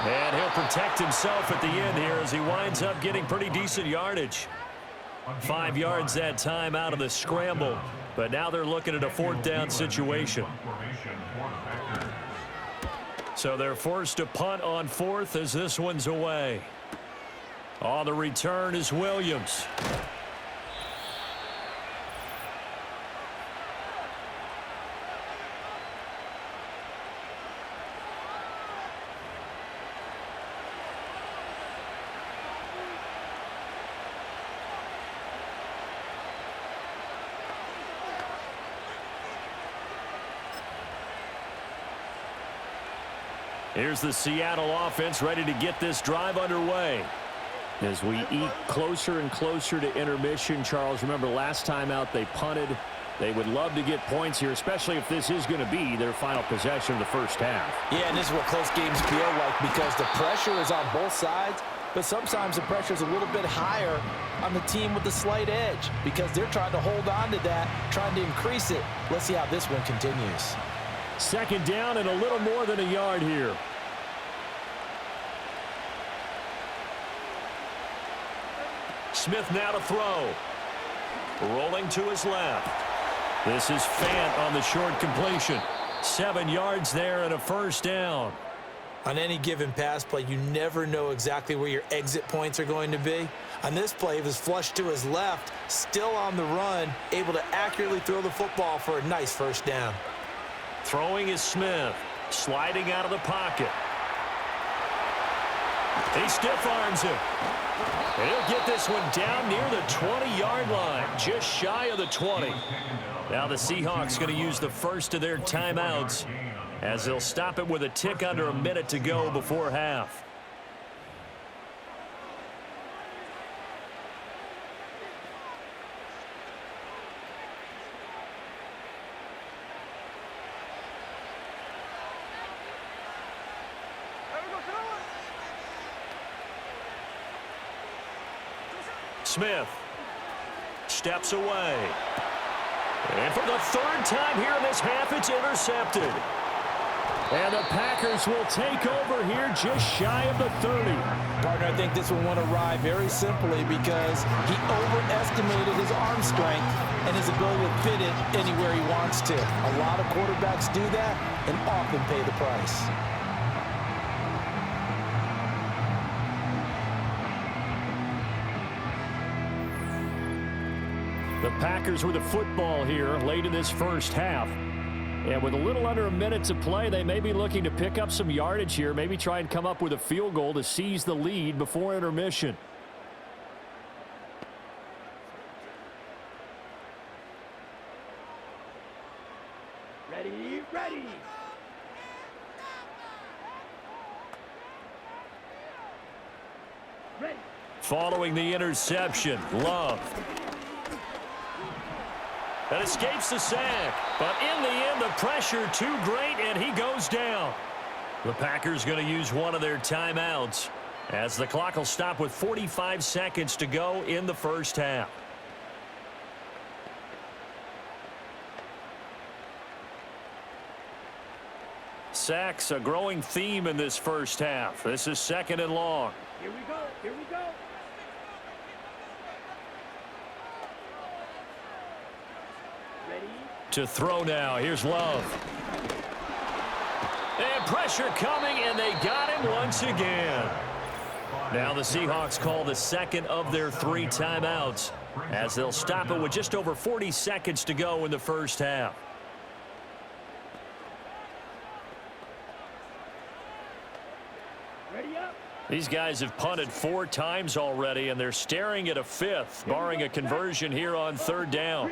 And he'll protect himself at the end here as he winds up getting pretty decent yardage. 5 yards that time out of the scramble. But now they're looking at a 4th down situation. So they're forced to punt on 4th as this one's away. On the return is Williams. Here's the Seattle offense ready to get this drive underway. As we eat closer and closer to intermission, Charles, remember last time out they punted. They would love to get points here, especially if this is going to be their final possession of the first half. Yeah, and this is what close games feel like because the pressure is on both sides, but sometimes the pressure is a little bit higher on the team with the slight edge because they're trying to hold on to that, trying to increase it. Let's see how this one continues. 2nd down and a little more than a yard here. Smith now to throw. Rolling to his left. This is Fant on the short completion. 7 yards there and a 1st down. On any given pass play, you never know exactly where your exit points are going to be. On this play, it was flushed to his left, still on the run, able to accurately throw the football for a nice 1st down. Throwing is Smith. Sliding out of the pocket. He stiff arms him. And he'll get this one down near the 20-yard line. Just shy of the 20. Now the Seahawks going to use the first of their timeouts as they'll stop it with a tick under a minute to go before half. Smith steps away. And for the 3rd time here in this half, it's intercepted. And the Packers will take over here just shy of the 30. Partner, I think this one won't arrive very simply because he overestimated his arm strength and his ability to fit it anywhere he wants to. A lot of quarterbacks do that and often pay the price. The Packers with the football here late in this first half. And with a little under a minute to play, they may be looking to pick up some yardage here, maybe try and come up with a field goal to seize the lead before intermission. Ready. Following the interception, Love. That escapes the sack, but in the end, the pressure too great, and he goes down. The Packers going to use one of their timeouts as the clock will stop with 45 seconds to go in the first half. Sacks, a growing theme in this first half. This is 2nd and long. Here we go. To throw now. Here's Love. And pressure coming, and they got him once again. Now the Seahawks call the second of their 3 timeouts as they'll stop it with just over 40 seconds to go in the first half. These guys have punted 4 times already, and they're staring at a 5th, barring a conversion here on 3rd down.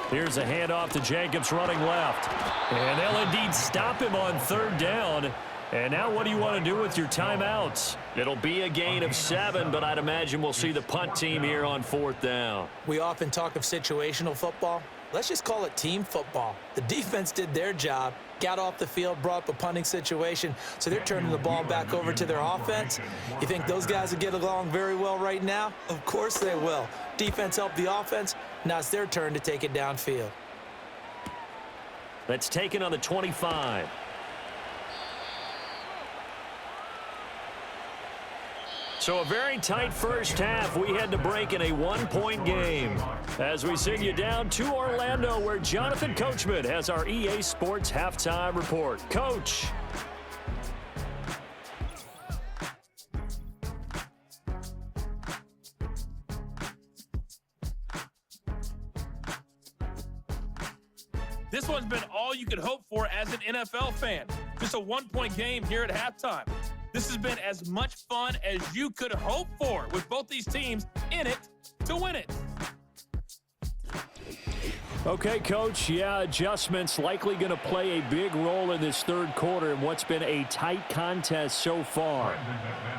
Here's a handoff to Jacobs running left. And they'll indeed stop him on 3rd down. And now what do you want to do with your timeouts? It'll be a gain of 7, but I'd imagine we'll see the punt team here on 4th down. We often talk of situational football. Let's just call it team football. The defense did their job, got off the field, brought up a punting situation, so they're turning the ball back over to their offense. You think those guys will get along very well right now? Of course they will. Defense helped the offense. Now it's their turn to take it downfield. That's taken on the 25. So a very tight first half. We had to break in a 1-point game as we send you down to Orlando, where Jonathan Coachman has our EA Sports halftime report. Coach. This one's been all you could hope for as an NFL fan. Just a 1-point game here at halftime. This has been as much fun as you could hope for, with both these teams in it to win it. Okay, Coach, yeah, adjustments likely going to play a big role in this 3rd quarter in what's been a tight contest so far.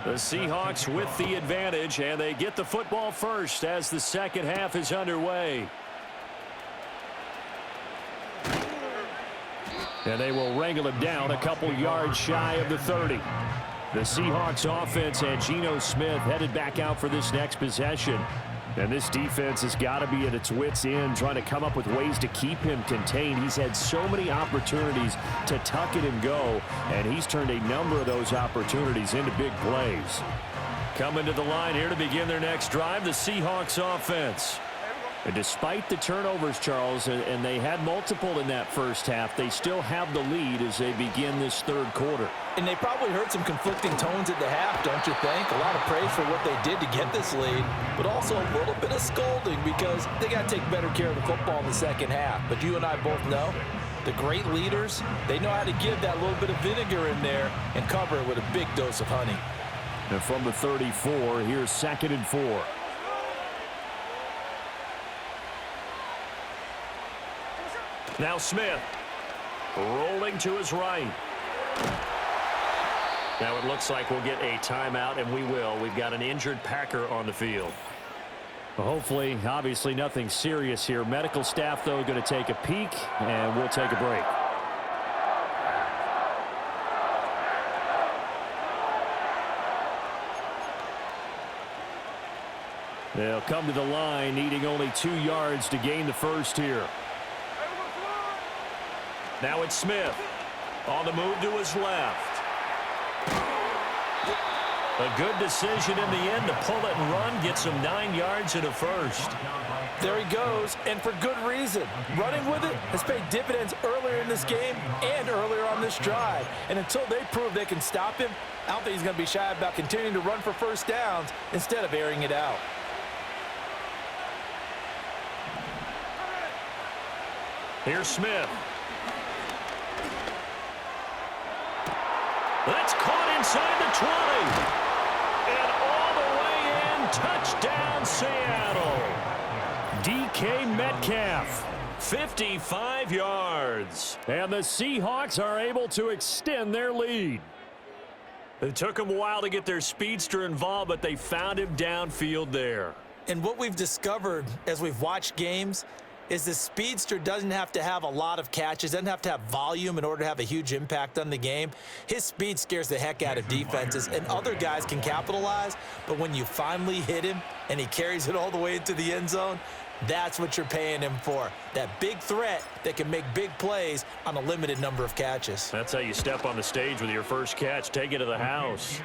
The Seahawks with the advantage, and they get the football first as the second half is underway. And they will wrangle him down a couple yards shy of the 30. The Seahawks offense and Geno Smith headed back out for this next possession. And this defense has got to be at its wits' end, trying to come up with ways to keep him contained. He's had so many opportunities to tuck it and go, and he's turned a number of those opportunities into big plays. Coming to the line here to begin their next drive, the Seahawks offense. And despite the turnovers, Charles, and they had multiple in that first half, they still have the lead as they begin this 3rd quarter. And they probably heard some conflicting tones at the half, don't you think? A lot of praise for what they did to get this lead, but also a little bit of scolding because they got to take better care of the football in the second half. But you and I both know the great leaders, they know how to give that little bit of vinegar in there and cover it with a big dose of honey. And from the 34, here's 2nd and 4. Now Smith rolling to his right. Now it looks like we'll get a timeout, and we will. We've got an injured Packer on the field. Well, hopefully, obviously nothing serious here. Medical staff, though, going to take a peek, and we'll take a break. They'll come to the line, needing only 2 yards to gain the first here. Now it's Smith on the move to his left. A good decision in the end to pull it and run, gets him 9 yards and a first. There he goes, and for good reason. Running with it has paid dividends earlier in this game and earlier on this drive. And until they prove they can stop him, I don't think he's going to be shy about continuing to run for first downs instead of airing it out. Here's Smith. That's caught inside the 20. And all the way in, touchdown Seattle. DK Metcalf, 55 yards. And the Seahawks are able to extend their lead. It took them a while to get their speedster involved, but they found him downfield there. And what we've discovered as we've watched games is the speedster doesn't have to have a lot of catches, doesn't have to have volume in order to have a huge impact on the game. His speed scares the heck out of defenses, and other guys can capitalize, but when you finally hit him and he carries it all the way into the end zone, that's what you're paying him for. That big threat that can make big plays on a limited number of catches. That's how you step on the stage with your first catch. Take it to the house.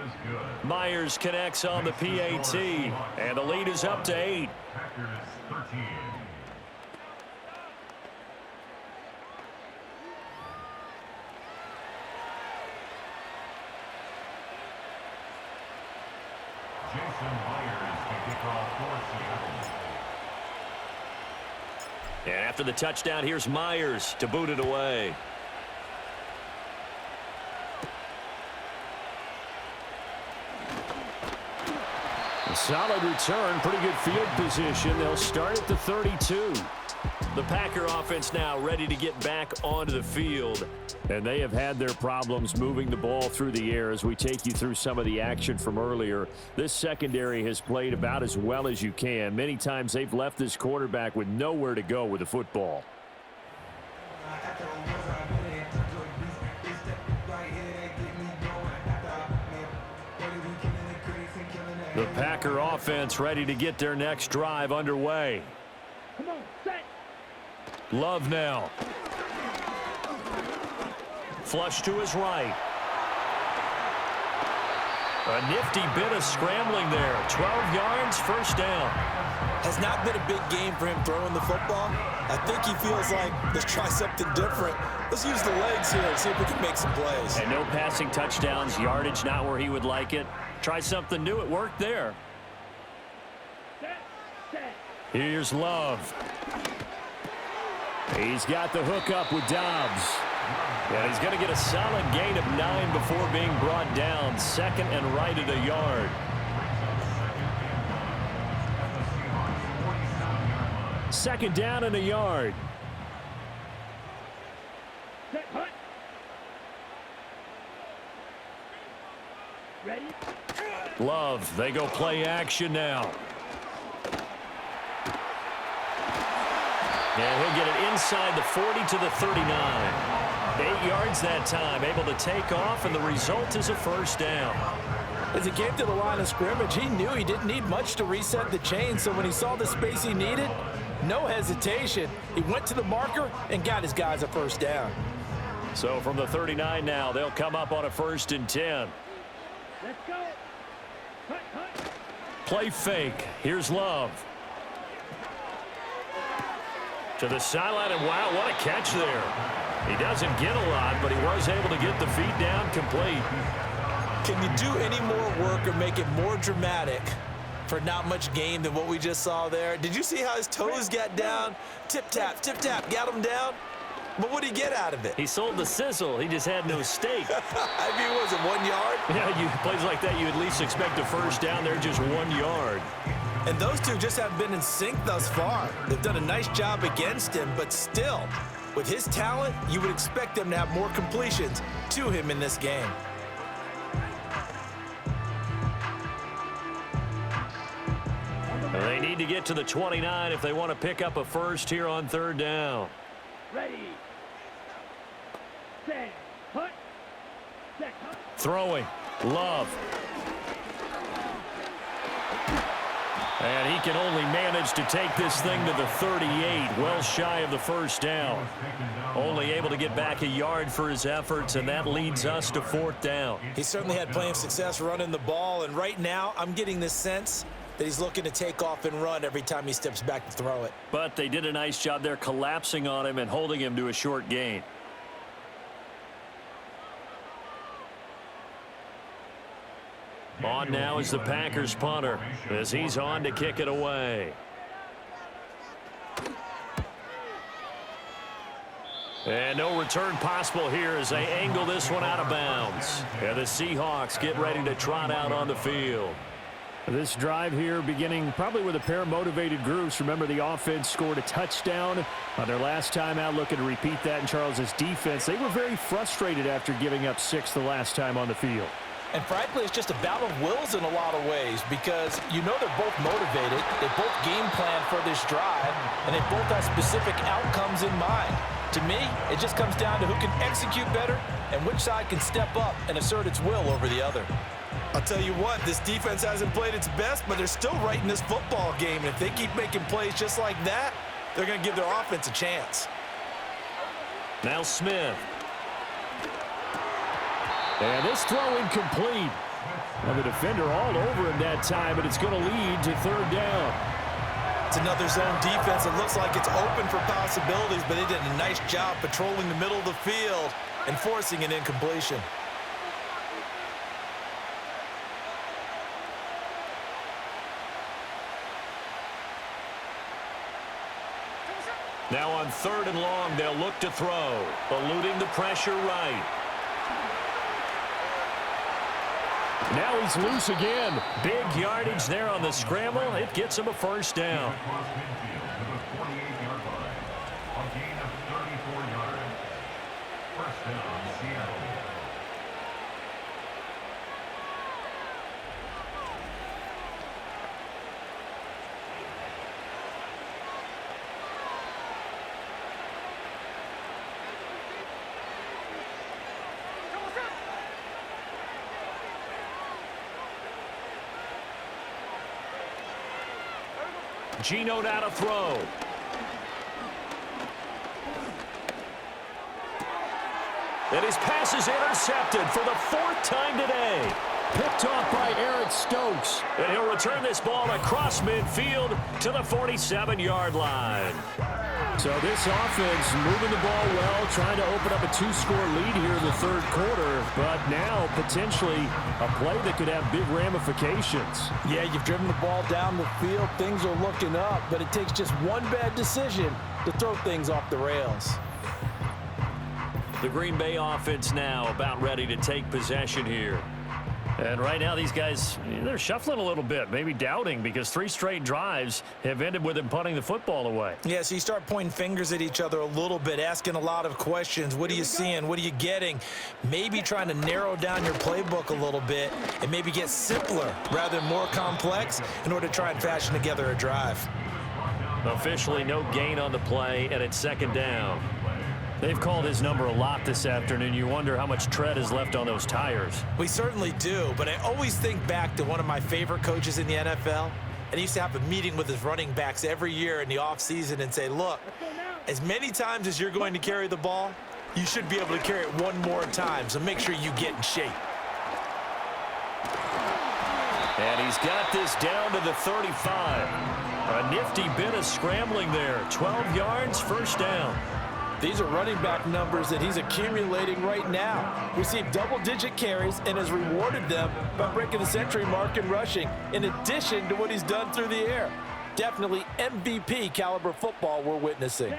Myers connects on the PAT, and the lead is up to 8. Jason Myers to kick off for Seattle. And after the touchdown, here's Myers to boot it away. A solid return, pretty good field position. They'll start at the 32. The Packer offense now ready to get back onto the field. And they have had their problems moving the ball through the air as we take you through some of the action from earlier. This secondary has played about as well as you can. Many times they've left this quarterback with nowhere to go with the football. The Packer offense ready to get their next drive underway. Come on, set. Love now. Flush to his right. A nifty bit of scrambling there. 12 yards, first down. Has not been a big game for him throwing the football. I think he feels like, let's try something different. Let's use the legs here and see if we can make some plays. And no passing touchdowns, yardage not where he would like it. Try something new, it worked there. Here's Love. He's got the hook up with Dobbs. And he's going to get a solid gain of 9 before being brought down. Second and right at a yard. Second down and a yard. Ready? Love, they go play action now. And he'll get it inside the 40 to the 39. 8 yards that time, able to take off, and the result is a first down. As he came to the line of scrimmage, he knew he didn't need much to reset the chain, so when he saw the space he needed, no hesitation. He went to the marker and got his guys a first down. So from the 39 now, they'll come up on a 1st and 10. Let's go. Cut, cut. Play fake. Here's Love. To the sideline, and wow, what a catch there. He doesn't get a lot, but he was able to get the feet down complete. Can you do any more work or make it more dramatic for not much gain than what we just saw there? Did you see how his toes got down? Tip-tap, got him down. But what did he get out of it? He sold the sizzle. He just had no steak. I mean, was it 1 yard? Yeah, plays like that, you at least expect a first down. They're just 1 yard. And those two just haven't been in sync thus far. They've done a nice job against him, but still, with his talent, you would expect them to have more completions to him in this game. They need to get to the 29 if they want to pick up a first here on 3rd down. Ready. Set. Hut. Set. Hut. Throwing. Love. And he can only manage to take this thing to the 38, well shy of the first down. Only able to get back a yard for his efforts, and that leads us to 4th down. He certainly had plenty of success running the ball, and right now I'm getting the sense that he's looking to take off and run every time he steps back to throw it. But they did a nice job there collapsing on him and holding him to a short gain. On now is the Packers punter as he's on to kick it away. And no return possible here as they angle this one out of bounds. And the Seahawks get ready to trot out on the field. This drive here beginning probably with a pair of motivated groups. Remember, the offense scored a touchdown on their last time out, looking to repeat that in Charles's defense. They were very frustrated after giving up 6 the last time on the field. And frankly, it's just a battle of wills in a lot of ways because you know they're both motivated, they both game plan for this drive, and they both have specific outcomes in mind. To me, it just comes down to who can execute better and which side can step up and assert its will over the other. I'll tell you what, this defense hasn't played its best, but they're still right in this football game. And if they keep making plays just like that, they're going to give their offense a chance. Now Smith. And this throw incomplete. Well, the defender all over him that time, but it's going to lead to 3rd down. It's another zone defense. It looks like it's open for possibilities, but they did a nice job patrolling the middle of the field and forcing an incompletion. Now on 3rd and long, they'll look to throw, eluding the pressure right. Now he's loose again. Big yardage there on the scramble. It gets him a first down. Across midfield to the 48-yard line. A gain of 34 yards. First down, Seattle. Geno now to throw. And his pass is intercepted for the 4th time today. Picked off by Eric Stokes. And he'll return this ball across midfield to the 47-yard line. So this offense moving the ball well, trying to open up a 2-score lead here in the 3rd quarter, but now potentially a play that could have big ramifications. Yeah, you've driven the ball down the field. Things are looking up, but it takes just one bad decision to throw things off the rails. The Green Bay offense now about ready to take possession here. And right now these guys, they're shuffling a little bit, maybe doubting, because 3 straight drives have ended with them punting the football away. Yeah, so you start pointing fingers at each other a little bit, asking a lot of questions. What are you seeing? What are you getting? Maybe trying to narrow down your playbook a little bit and maybe get simpler rather than more complex in order to try and fashion together a drive. Officially no gain on the play, and it's 2nd down. They've called his number a lot this afternoon. You wonder how much tread is left on those tires. We certainly do, but I always think back to one of my favorite coaches in the NFL, and he used to have a meeting with his running backs every year in the offseason and say, look, as many times as you're going to carry the ball, you should be able to carry it one more time, so make sure you get in shape. And he's got this down to the 35. A nifty bit of scrambling there. 12 yards, 1st down. These are running back numbers that he's accumulating right now. Received double-digit carries and has rewarded them by breaking the century mark in rushing, in addition to what he's done through the air. Definitely MVP caliber football we're witnessing.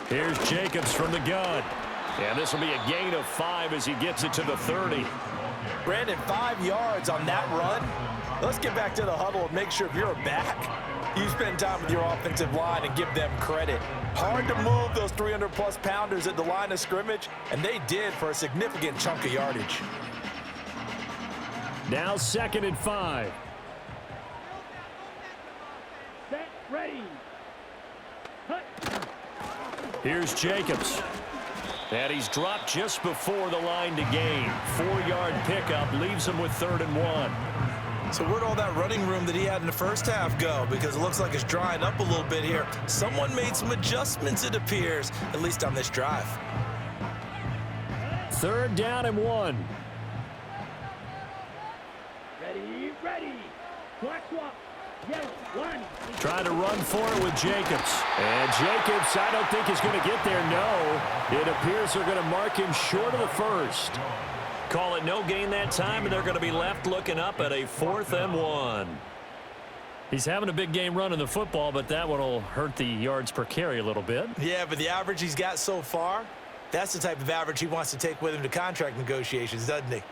Here's Jacobs from the gun. And this will be a gain of 5 as he gets it to the 30. Brandon, 5 yards on that run. Let's get back to the huddle and make sure if you're a back, you spend time with your offensive line and give them credit. Hard to move those 300-plus pounders at the line of scrimmage, and they did for a significant chunk of yardage. Now 2nd and 5. Set, ready. Hut. Here's Jacobs. And he's dropped just before the line to gain. 4-yard pickup leaves him with 3rd and 1. So where'd all that running room that he had in the first half go? Because it looks like it's drying up a little bit here. Someone made some adjustments, it appears, at least on this drive. 3rd down and 1. Ready. Black swap. Yes, 1. Trying to run for it with Jacobs. And Jacobs, I don't think is going to get there. No, it appears they're going to mark him short of the 1st. Call it no gain that time, and they're going to be left looking up at a 4th and 1. He's having a big game running the football, but that one will hurt the yards per carry a little bit. Yeah, but the average he's got so far, that's the type of average he wants to take with him to contract negotiations, doesn't he?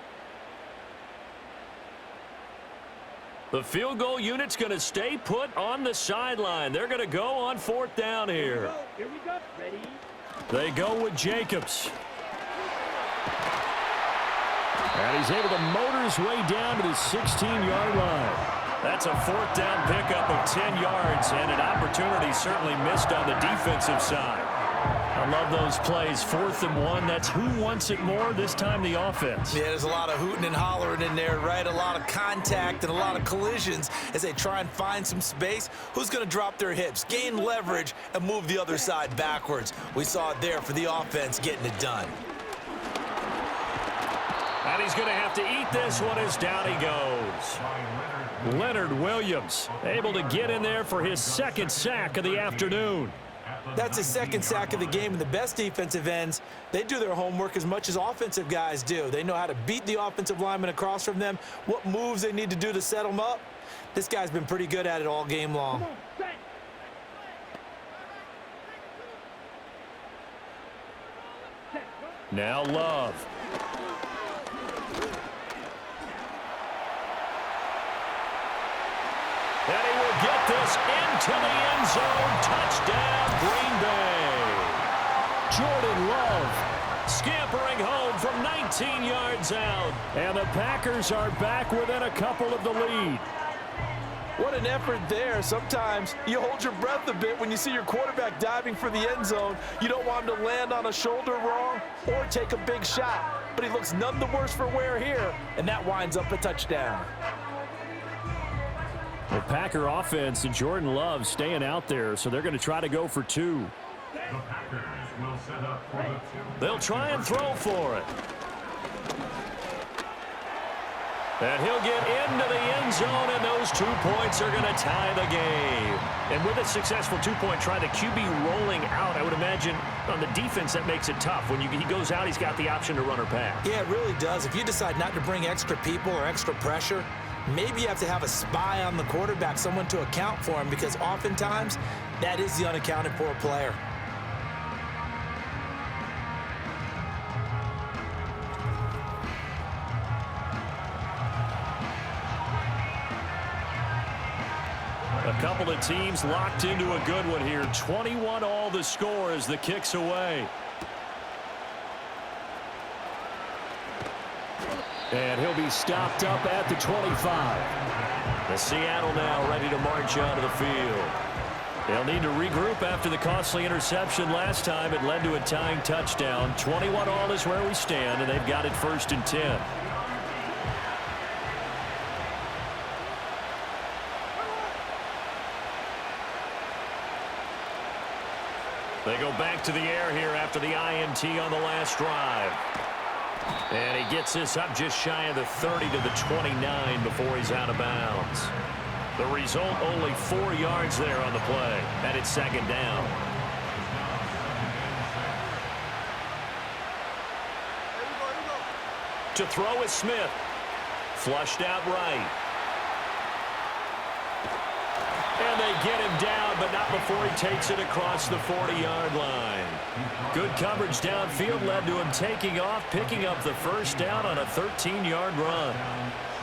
The field goal unit's going to stay put on the sideline. They're going to go on 4th down here. Here we go. Ready. They go with Jacobs. And he's able to motor his way down to the 16-yard line. That's a 4th down pickup of 10 yards, and an opportunity certainly missed on the defensive side. I love those plays. 4th and 1. That's who wants it more, this time the offense. Yeah, there's a lot of hooting and hollering in there, right? A lot of contact and a lot of collisions as they try and find some space. Who's going to drop their hips, gain leverage, and move the other side backwards? We saw it there for the offense getting it done. And he's going to have to eat this one as down he goes. Leonard Williams able to get in there for his 2nd sack of the afternoon. That's his 2nd sack of the game, and the best defensive ends, they do their homework as much as offensive guys do. They know how to beat the offensive lineman across from them, what moves they need to do to set them up. This guy's been pretty good at it all game long. Now Love. And he will get this into the end zone. Touchdown, Green Bay. Jordan Love scampering home from 19 yards out. And the Packers are back within a couple of the lead. What an effort there. Sometimes you hold your breath a bit when you see your quarterback diving for the end zone. You don't want him to land on a shoulder wrong or take a big shot. But he looks none the worse for wear here, and that winds up a touchdown. The Packer offense and Jordan Love staying out there, so they're going to try to go for two. The Packers will set up for the two. They'll try and throw for it. And he'll get into the end zone, and those 2 points are going to tie the game. And with a successful two-point try, the QB rolling out, I would imagine on the defense that makes it tough. When he goes out, he's got the option to run or pass. Yeah, it really does. If you decide not to bring extra people or extra pressure, maybe you have to have a spy on the quarterback, someone to account for him, because oftentimes that is the unaccounted for player. A couple of teams locked into a good one here. 21 all the score as the kick's away. And he'll be stopped up at the 25. The Seattle now ready to march onto the field. They'll need to regroup after the costly interception last time. It led to a tying touchdown. 21 all is where we stand, and they've got it 1st and 10. They go back to the air here after the INT on the last drive. And he gets this up just shy of the 30 to the 29 before he's out of bounds. The result, only 4 yards there on the play. And it's 2nd down. To throw is Smith. Flushed out right. And they get him down, but not before he takes it across the 40-yard line. Good coverage downfield led to him taking off, picking up the 1st down on a 13-yard run.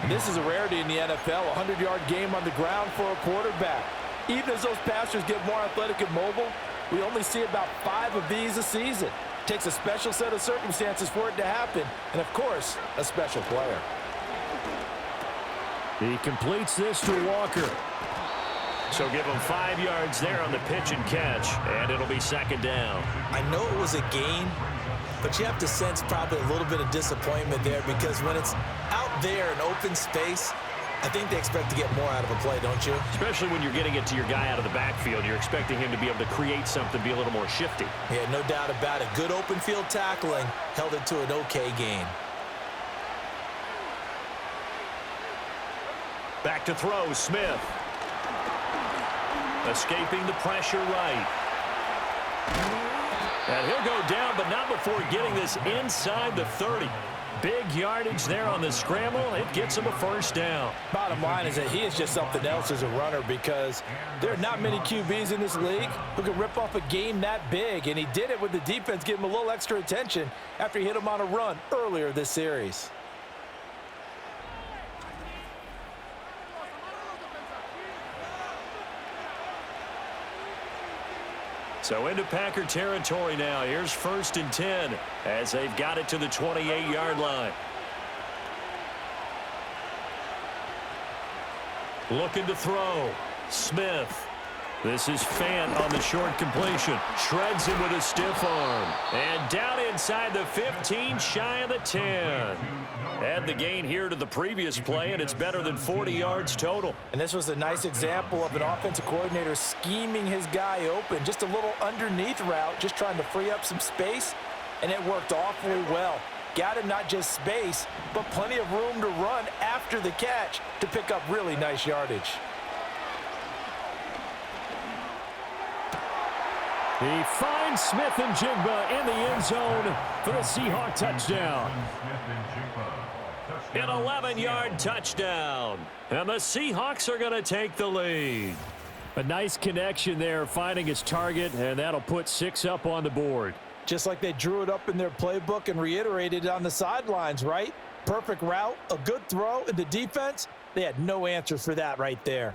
And this is a rarity in the NFL, a 100-yard game on the ground for a quarterback. Even as those passers get more athletic and mobile, we only see about 5 of these a season. It takes a special set of circumstances for it to happen, and of course, a special player. He completes this to Walker. So give him 5 yards there on the pitch and catch, and it'll be 2nd down. I know it was a gain, but you have to sense probably a little bit of disappointment there, because when it's out there in open space, I think they expect to get more out of a play, don't you? Especially when you're getting it to your guy out of the backfield. You're expecting him to be able to create something, be a little more shifty. Yeah, no doubt about it. Good open field tackling held it to an okay gain. Back to throw, Smith. Escaping the pressure right. And he'll go down, but not before getting this inside the 30. Big yardage there on the scramble. It gets him a 1st down. Bottom line is that he is just something else as a runner, because there are not many QBs in this league who can rip off a game that big, and he did it with the defense giving him a little extra attention after he hit him on a run earlier this series. So into Packer territory now. Here's 1st and 10 as they've got it to the 28-yard line. Looking to throw. Smith. This is Fant on the short completion. Shreds him with a stiff arm. And down inside the 15, shy of the 10. Add the gain here to the previous play, and it's better than 40 yards total. And this was a nice example of an offensive coordinator scheming his guy open. Just a little underneath route, just trying to free up some space, and it worked awfully well. Got him not just space, but plenty of room to run after the catch to pick up really nice yardage. He finds Smith and Jigba in the end zone for the Seahawk touchdown. An 11-yard touchdown. And the Seahawks are going to take the lead. A nice connection there, finding his target, and that'll put 6 up on the board. just like they drew it up in their playbook and reiterated it on the sidelines, right? Perfect route, a good throw, and the defense, they had no answers for that right there.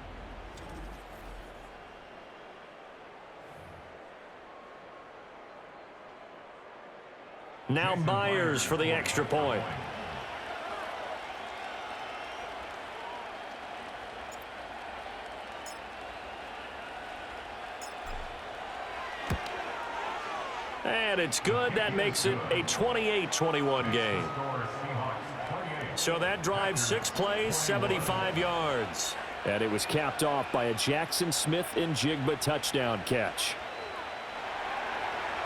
Now Myers for the extra point. And it's good. That makes it a 28-21 game. So that drives 6 plays, 75 yards. And it was capped off by a Jackson Smith-Njigba touchdown catch.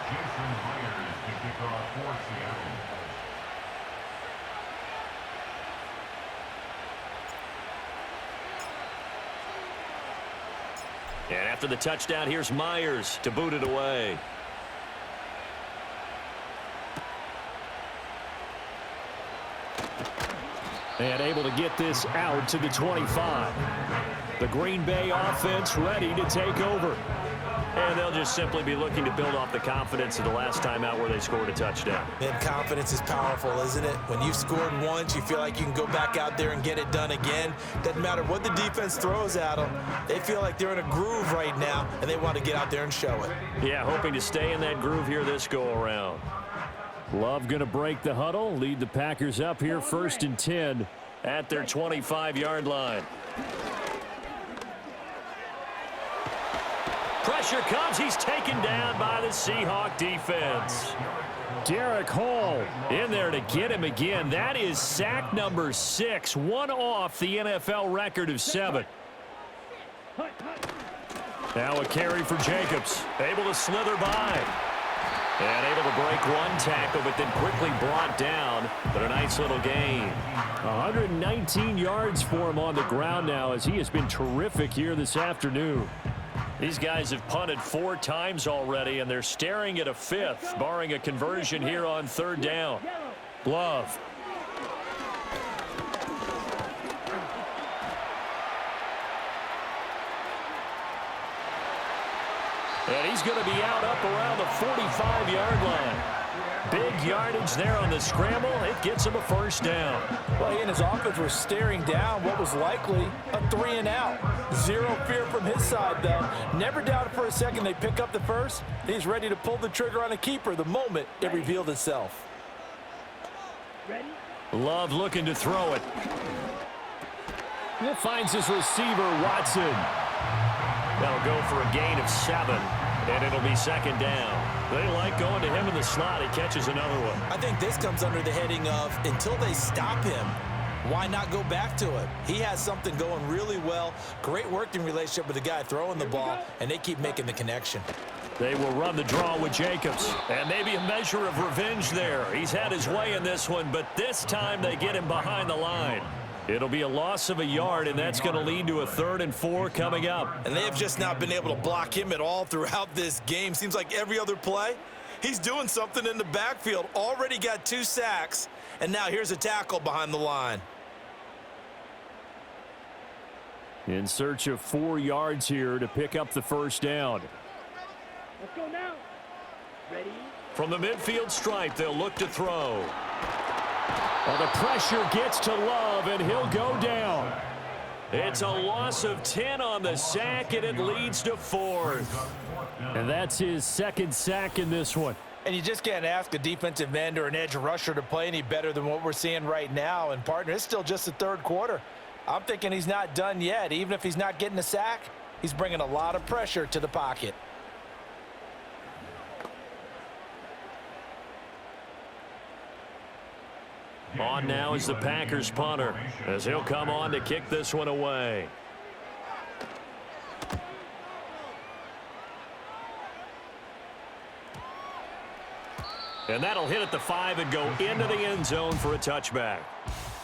Jason Myers to kick off for Seattle. And after the touchdown, here's Myers to boot it away. And able to get this out to the 25. The Green Bay offense ready to take over. And they'll just simply be looking to build off the confidence of the last time out where they scored a touchdown. And confidence is powerful, isn't it? When you've scored once, you feel like you can go back out there and get it done again. Doesn't matter what the defense throws at them. They feel like they're in a groove right now, and they want to get out there and show it. Yeah, hoping to stay in that groove here this go-around. Love going to break the huddle, lead the Packers up here 1st and 10 at their 25-yard line. Pressure comes. He's taken down by the Seahawk defense. Derek Hall in there to get him again. That is sack number 6, one off the NFL record of 7. Now a carry for Jacobs. Able to slither by. And able to break one tackle, but then quickly brought down. But a nice little gain. 119 yards for him on the ground now, as he has been terrific here this afternoon. These guys have punted 4 times already, and they're staring at a 5th, barring a conversion here on 3rd down. Love. And he's going to be out up around the 45-yard line. Big yardage there on the scramble. It gets him a 1st down. Well, he and his offense were staring down what was likely a 3-and-out. Zero fear from his side, though. Never doubted for a second they pick up the first. He's ready to pull the trigger on a keeper the moment it revealed itself. Love looking to throw it. It finds his receiver, Watson. That'll go for a gain of 7, and it'll be 2nd down. They like going to him in the slot. He catches another one. I think this comes under the heading of until they stop him, why not go back to him? He has something going really well. Great working relationship with the guy throwing the ball, and they keep making the connection. They will run the draw with Jacobs. And maybe a measure of revenge there. He's had his way in this one, but this time they get him behind the line. It'll be a loss of a yard, and that's going to lead to a 3rd and 4 coming up. And they have just not been able to block him at all throughout this game. Seems like every other play, he's doing something in the backfield. Already got 2 sacks, and now here's a tackle behind the line. In search of 4 yards here to pick up the 1st down. Let's go now. Ready? From the midfield stripe, they'll look to throw. Well, the pressure gets to Love, and he'll go down. It's a loss of 10 on the sack, and it leads to 4th. And that's his 2nd sack in this one. And you just can't ask a defensive end or an edge rusher to play any better than what we're seeing right now. And, partner, it's still just the 3rd quarter. I'm thinking he's not done yet. Even if he's not getting a sack, he's bringing a lot of pressure to the pocket. On now is the Packers punter, as he'll come on to kick this one away. And that'll hit at the 5 and go into the end zone for a touchback.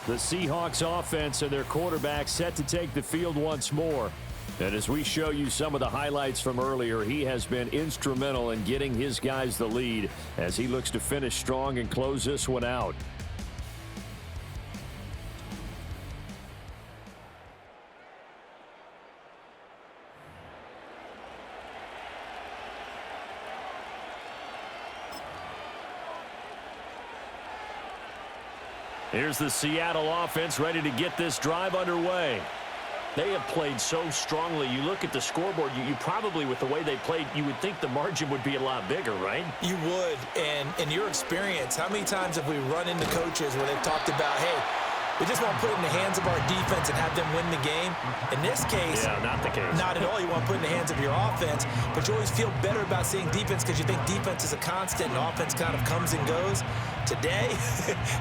The Seahawks offense and their quarterback set to take the field once more. And as we show you some of the highlights from earlier, he has been instrumental in getting his guys the lead as he looks to finish strong and close this one out. Here's the Seattle offense ready to get this drive underway. They have played so strongly. You look at the scoreboard, you probably, with the way they played, you would think the margin would be a lot bigger, right? You would. And in your experience, how many times have we run into coaches where they've talked about, hey, we just want to put it in the hands of our defense and have them win the game? In this case, yeah, not the case. Not at all. You want to put it in the hands of your offense, but you always feel better about seeing defense because you think defense is a constant and offense kind of comes and goes. Today,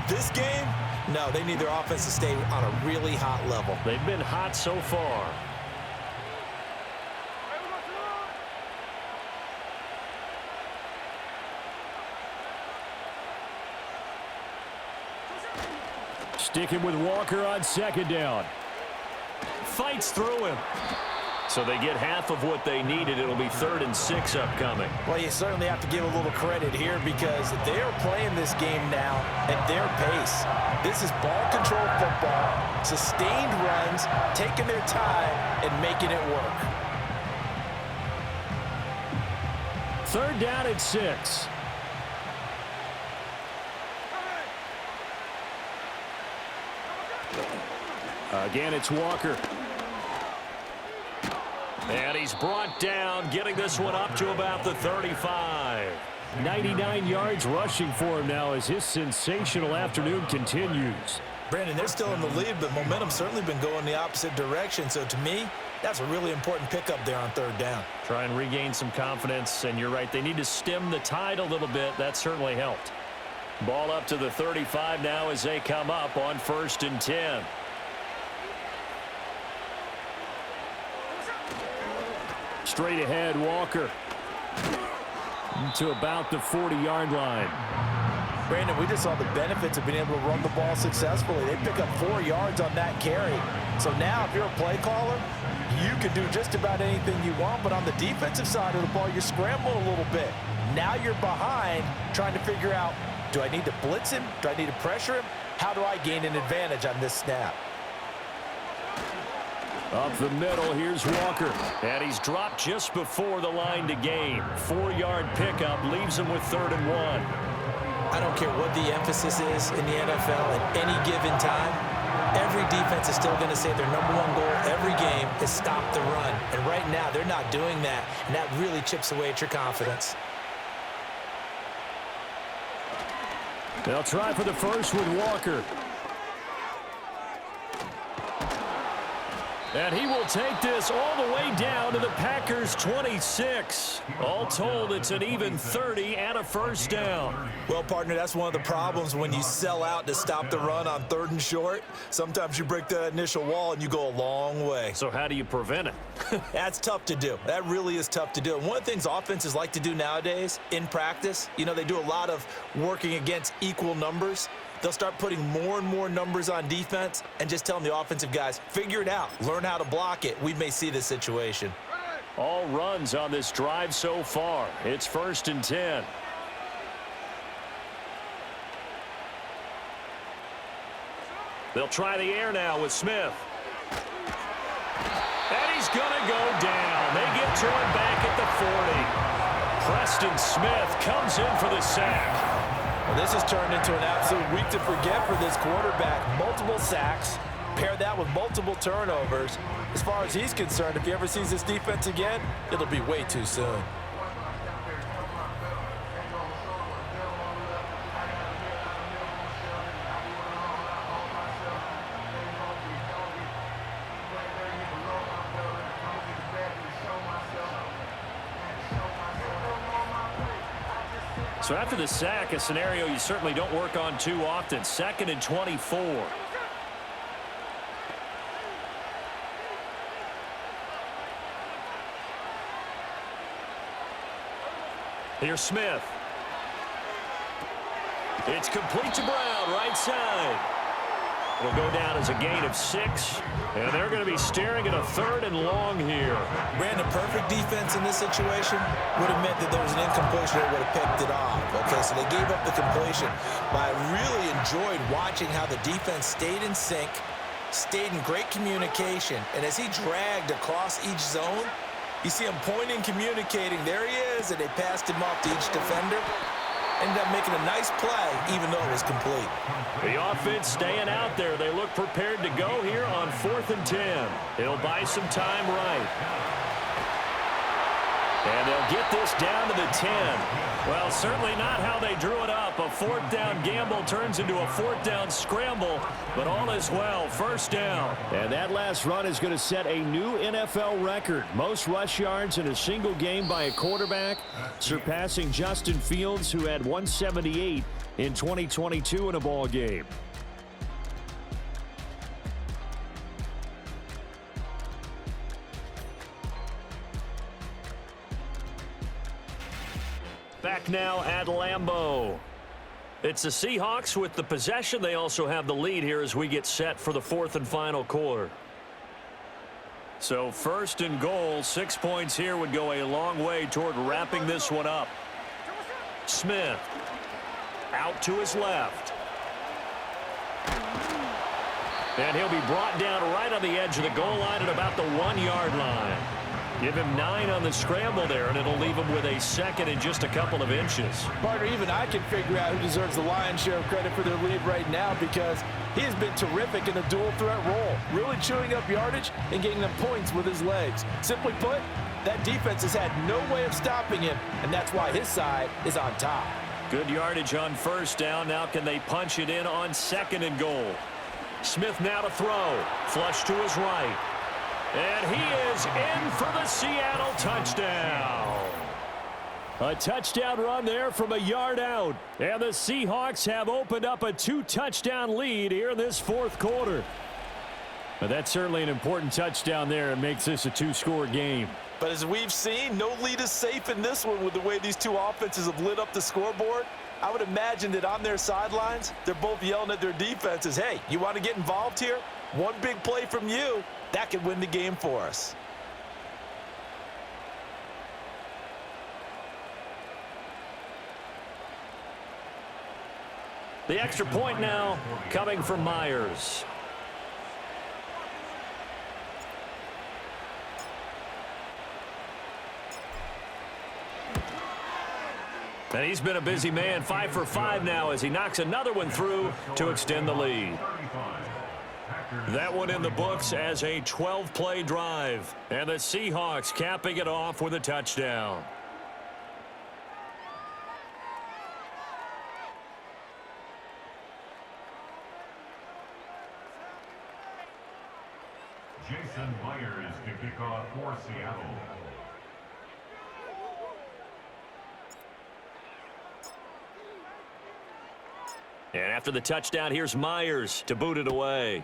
this game, no, they need their offense to stay on a really hot level. They've been hot so far. Sticking with Walker on second down. Fights through him. So they get half of what they needed. It'll be 3rd and 6 upcoming. Well, you certainly have to give a little credit here because they're playing this game now at their pace. This is ball control football, sustained runs, taking their time and making it work. 3rd down and 6. Again, it's Walker. And he's brought down, getting this one up to about the 35. 99 yards rushing for him now as his sensational afternoon continues. Brandon, they're still in the lead, but momentum's certainly been going the opposite direction. So to me, that's a really important pickup there on 3rd down. Try and regain some confidence, and you're right, they need to stem the tide a little bit. That certainly helped. Ball up to the 35 now as they come up on 1st and 10. Straight ahead, Walker. To about the 40-yard line. Brandon, we just saw the benefits of being able to run the ball successfully. They pick up 4 yards on that carry. So now if you're a play caller, you can do just about anything you want. But on the defensive side of the ball, you're scrambling a little bit. Now you're behind trying to figure out, do I need to blitz him? Do I need to pressure him? How do I gain an advantage on this snap? Up the middle, here's Walker. And he's dropped just before the line to gain. 4-yard pickup leaves him with 3rd and 1. I don't care what the emphasis is in the NFL at any given time. Every defense is still going to say their number one goal every game is stop the run. And right now, they're not doing that. And that really chips away at your confidence. They'll try for the first with Walker. And he will take this all the way down to the Packers' 26. All told, it's an even 30 and a 1st down. Well, partner, that's one of the problems when you sell out to stop the run on 3rd and short. Sometimes you break that initial wall and you go a long way. So how do you prevent it? That's tough to do. That really is tough to do. And one of the things offenses like to do nowadays in practice, you know, they do a lot of working against equal numbers. They'll start putting more and more numbers on defense and just telling the offensive guys, figure it out, learn how to block it. We may see this situation. All runs on this drive so far. It's 1st and 10. They'll try the air now with Smith. And he's going to go down. They get to him back at the 40. Preston Smith comes in for the sack. Well, this has turned into an absolute week to forget for this quarterback. Multiple sacks, pair that with multiple turnovers. As far as he's concerned, if he ever sees this defense again, it'll be way too soon. So after the sack, a scenario you certainly don't work on too often. 2nd and 24. Here's Smith. It's complete to Brown, right side. It'll go down as a gain of 6. And they're going to be staring at a 3rd and long here. Brandon, perfect defense in this situation would have meant that there was an incompletion that would have picked it off. Okay, so they gave up the completion. But I really enjoyed watching how the defense stayed in sync, stayed in great communication. And as he dragged across each zone, you see him pointing, communicating. There he is, and they passed him off to each defender. ended up making a nice play, even though it was complete. The offense staying out there. They look prepared to go here on 4th and 10. It'll buy some time right. And they'll get this down to the 10. Well, certainly not how they drew it up. A 4th down gamble turns into a 4th down scramble, but all is well. 1st down. And that last run is going to set a new NFL record. Most rush yards in a single game by a quarterback, surpassing Justin Fields, who had 178 in 2022 in a ball game. Back now at Lambeau. It's the Seahawks with the possession. They also have the lead here as we get set for the 4th and final quarter. So 1st and goal, 6 points here would go a long way toward wrapping this one up. Smith out to his left. And he'll be brought down right on the edge of the goal line at about the 1-yard line. Give him 9 on the scramble there, and it'll leave him with a 2nd and just a couple of inches. Partner, even I can figure out who deserves the lion's share of credit for their lead right now, because he has been terrific in a dual threat role, really chewing up yardage and getting them points with his legs. Simply put, that defense has had no way of stopping him, and that's why his side is on top. Good yardage on 1st down. Now can they punch it in on 2nd and goal? Smith now to throw. Flush to his right. And he is in for the Seattle touchdown. A touchdown run there from a yard out. And the Seahawks have opened up a 2-touchdown lead here in this 4th quarter. But that's certainly an important touchdown there. It makes this a 2-score game. But as we've seen, no lead is safe in this one with the way these two offenses have lit up the scoreboard. I would imagine that on their sidelines, they're both yelling at their defenses, hey, you want to get involved here? One big play from you, that could win the game for us. The extra point now coming from Myers. And he's been a busy man, 5 for 5 now as he knocks another one through to extend the lead. That one in the books as a 12-play drive. And the Seahawks capping it off with a touchdown. Jason Myers to kick off for Seattle. And after the touchdown, here's Myers to boot it away.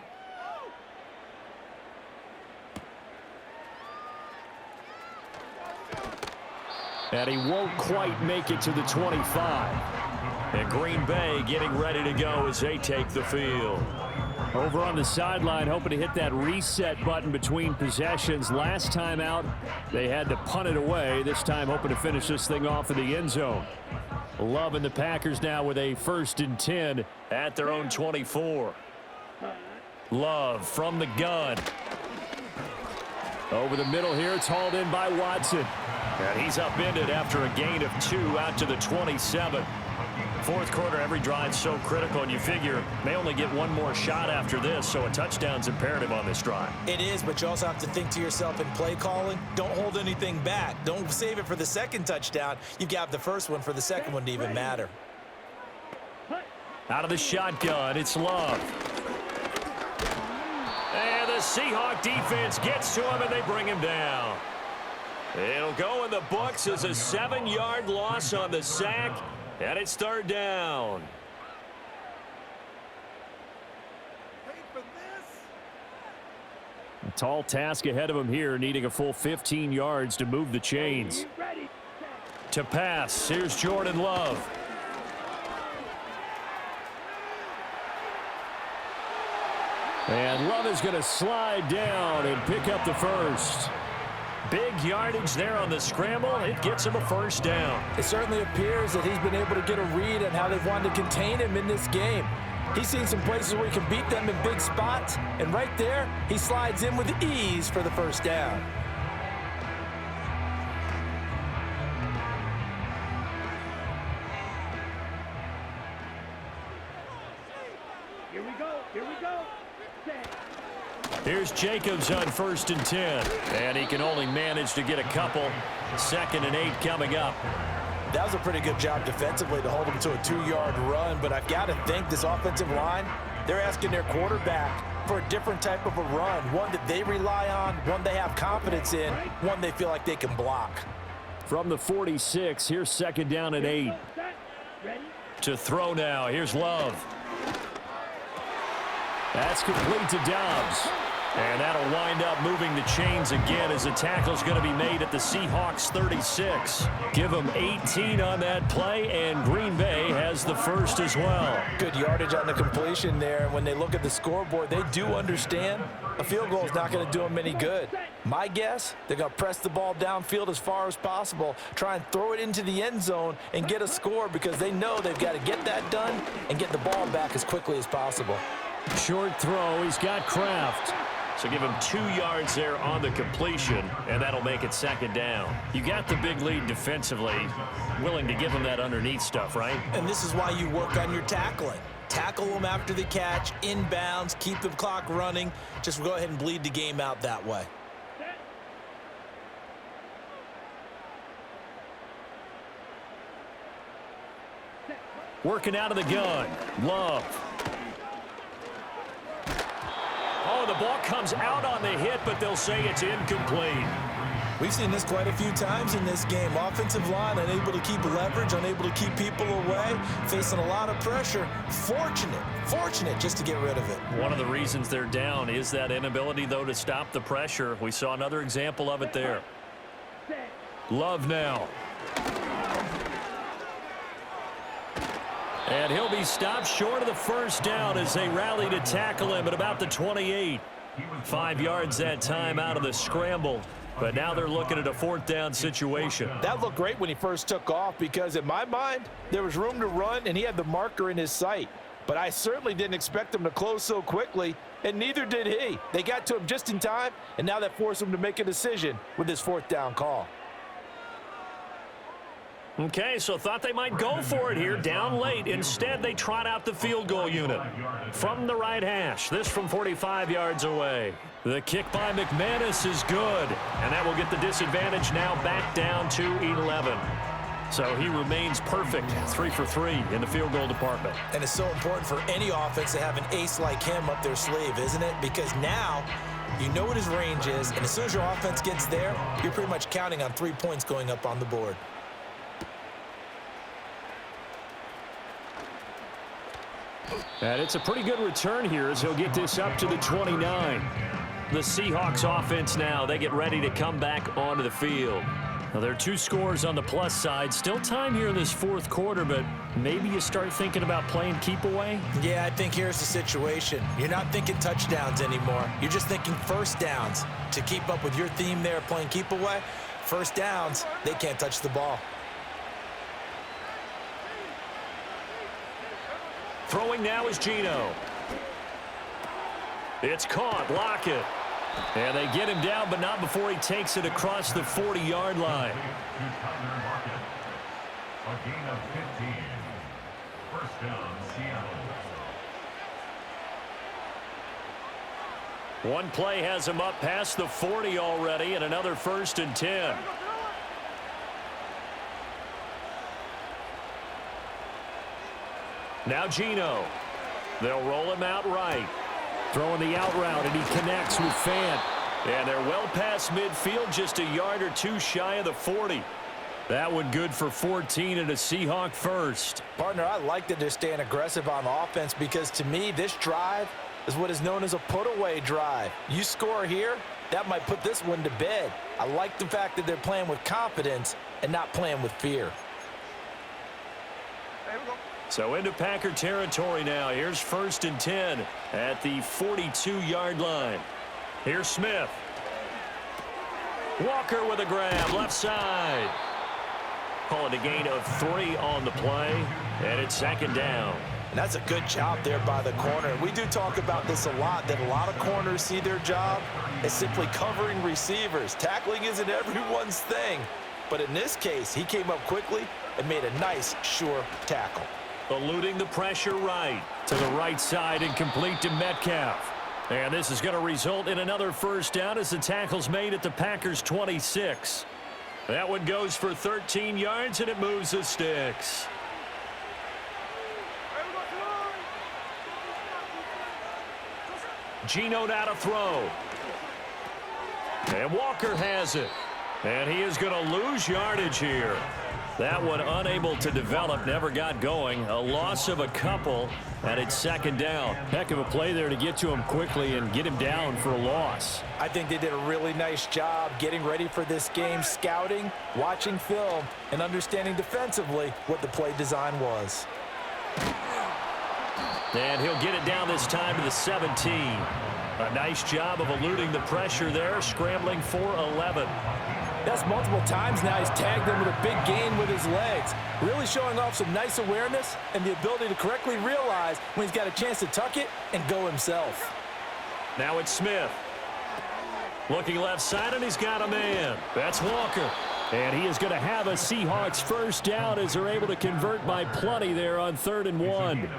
And he won't quite make it to the 25. And Green Bay getting ready to go as they take the field. Over on the sideline, hoping to hit that reset button between possessions. Last time out, they had to punt it away. This time, hoping to finish this thing off in the end zone. Love and the Packers now with a 1st and 10 at their own 24. Love from the gun. Over the middle here, it's hauled in by Watson. And he's upended after a gain of 2 out to the 27. 4th quarter, every drive so critical, and you figure may only get one more shot after this, so a touchdown's imperative on this drive. It is, but you also have to think to yourself in play calling, don't hold anything back. Don't save it for the 2nd touchdown. You've got the 1st one for the 2nd one to even matter. Out of the shotgun, it's Love. And the Seahawk defense gets to him, and they bring him down. It'll go in the books as a 7-yard loss on the sack, and it's 3rd down. A tall task ahead of him here, needing a full 15 yards to move the chains. To pass, here's Jordan Love. And Love is going to slide down and pick up the 1st. Big yardage there on the scramble. It gets him a 1st down. It certainly appears that he's been able to get a read on how they've wanted to contain him in this game. He's seen some places where he can beat them in big spots, and right there, he slides in with ease for the 1st down. Here we go. Set. Here's Jacobs on 1st and 10. And he can only manage to get a couple. 2nd and 8 coming up. That was a pretty good job defensively to hold him to a 2-yard run, but I've got to think this offensive line, they're asking their quarterback for a different type of a run, one that they rely on, one they have confidence in, one they feel like they can block. From the 46, here's 2nd down and 8. Ready? To throw now, here's Love. That's complete to Dobbs. And that'll wind up moving the chains again as the tackle's going to be made at the Seahawks 36. Give them 18 on that play, and Green Bay has the first as well. Good yardage on the completion there, and when they look at the scoreboard, they do understand a field goal is not going to do them any good. My guess, they're going to press the ball downfield as far as possible, try and throw it into the end zone and get a score because they know they've got to get that done and get the ball back as quickly as possible. Short throw, he's got Kraft. So give him 2 yards there on the completion, and that'll make it 2nd down. You got the big lead defensively, willing to give him that underneath stuff, right? And this is why you work on your tackling. Tackle them after the catch, inbounds, keep the clock running. Just go ahead and bleed the game out that way. Working out of the gun, Love. Oh, the ball comes out on the hit, but they'll say it's incomplete. We've seen this quite a few times in this game. Offensive line unable to keep leverage, unable to keep people away, facing a lot of pressure. Fortunate just to get rid of it. One of the reasons they're down is that inability, though, to stop the pressure. We saw another example of it there. Love now. And he'll be stopped short of the first down as they rally to tackle him at about the 28. 5 yards that time out of the scramble. But now they're looking at a 4th down situation. That looked great when he first took off because in my mind, there was room to run and he had the marker in his sight. But I certainly didn't expect him to close so quickly, and neither did he. They got to him just in time, and now that forced him to make a decision with his 4th down call. Okay, so thought they might go for it here, down late. Instead, they trot out the field goal unit from the right hash. This from 45 yards away. The kick by McManus is good, and that will get the disadvantage now back down to 11. So he remains perfect, 3 for 3 in the field goal department. And it's so important for any offense to have an ace like him up their sleeve, isn't it? Because now you know what his range is, and as soon as your offense gets there, you're pretty much counting on 3 points going up on the board. And it's a pretty good return here as he'll get this up to the 29. The Seahawks offense now, they get ready to come back onto the field. Now, there are 2 scores on the plus side. Still time here in this 4th quarter, but maybe you start thinking about playing keep away? Yeah, I think here's the situation. You're not thinking touchdowns anymore. You're just thinking first downs. To keep up with your theme there, playing keep away, first downs, they can't touch the ball. Throwing now is Geno. It's caught. Lockett. And they get him down, but not before he takes it across the 40-yard line. A gain of 15. First down, Seattle. One play has him up past the 40 already, and another 1st and 10. Now Geno. They'll roll him out right. Throwing the out route, and he connects with Fant. And they're well past midfield, just a yard or 2 shy of the 40. That one good for 14 and a Seahawk first. Partner, I like that they're staying aggressive on offense because to me, this drive is what is known as a put-away drive. You score here, that might put this one to bed. I like the fact that they're playing with confidence and not playing with fear. So into Packer territory now. Here's 1st and 10 at the 42-yard line. Here's Smith. Walker with a grab, left side. Call it a gain of 3 on the play, and it's 2nd down. And that's a good job there by the corner. We do talk about this a lot, that a lot of corners see their job as simply covering receivers. Tackling isn't everyone's thing. But in this case, he came up quickly and made a nice, sure tackle. Eluding the pressure right. To the right side and complete to Metcalf. And this is going to result in another first down as the tackle's made at the Packers' 26. That one goes for 13 yards, and it moves the sticks. Geno now to throw. And Walker has it. And he is going to lose yardage here. That one unable to develop, never got going. A loss of a couple, and it's second down. Heck of a play there to get to him quickly and get him down for a loss. I think they did a really nice job getting ready for this game, scouting, watching film, and understanding defensively what the play design was. And he'll get it down this time to the 17. A nice job of eluding the pressure there, scrambling for 11. That's multiple times now. He's tagged him with a big gain with his legs. Really showing off some nice awareness and the ability to correctly realize when he's got a chance to tuck it and go himself. Now it's Smith. Looking left side, and he's got a man. That's Walker. And he is going to have a Seahawks first down as they're able to convert by plenty there on 3rd and 1.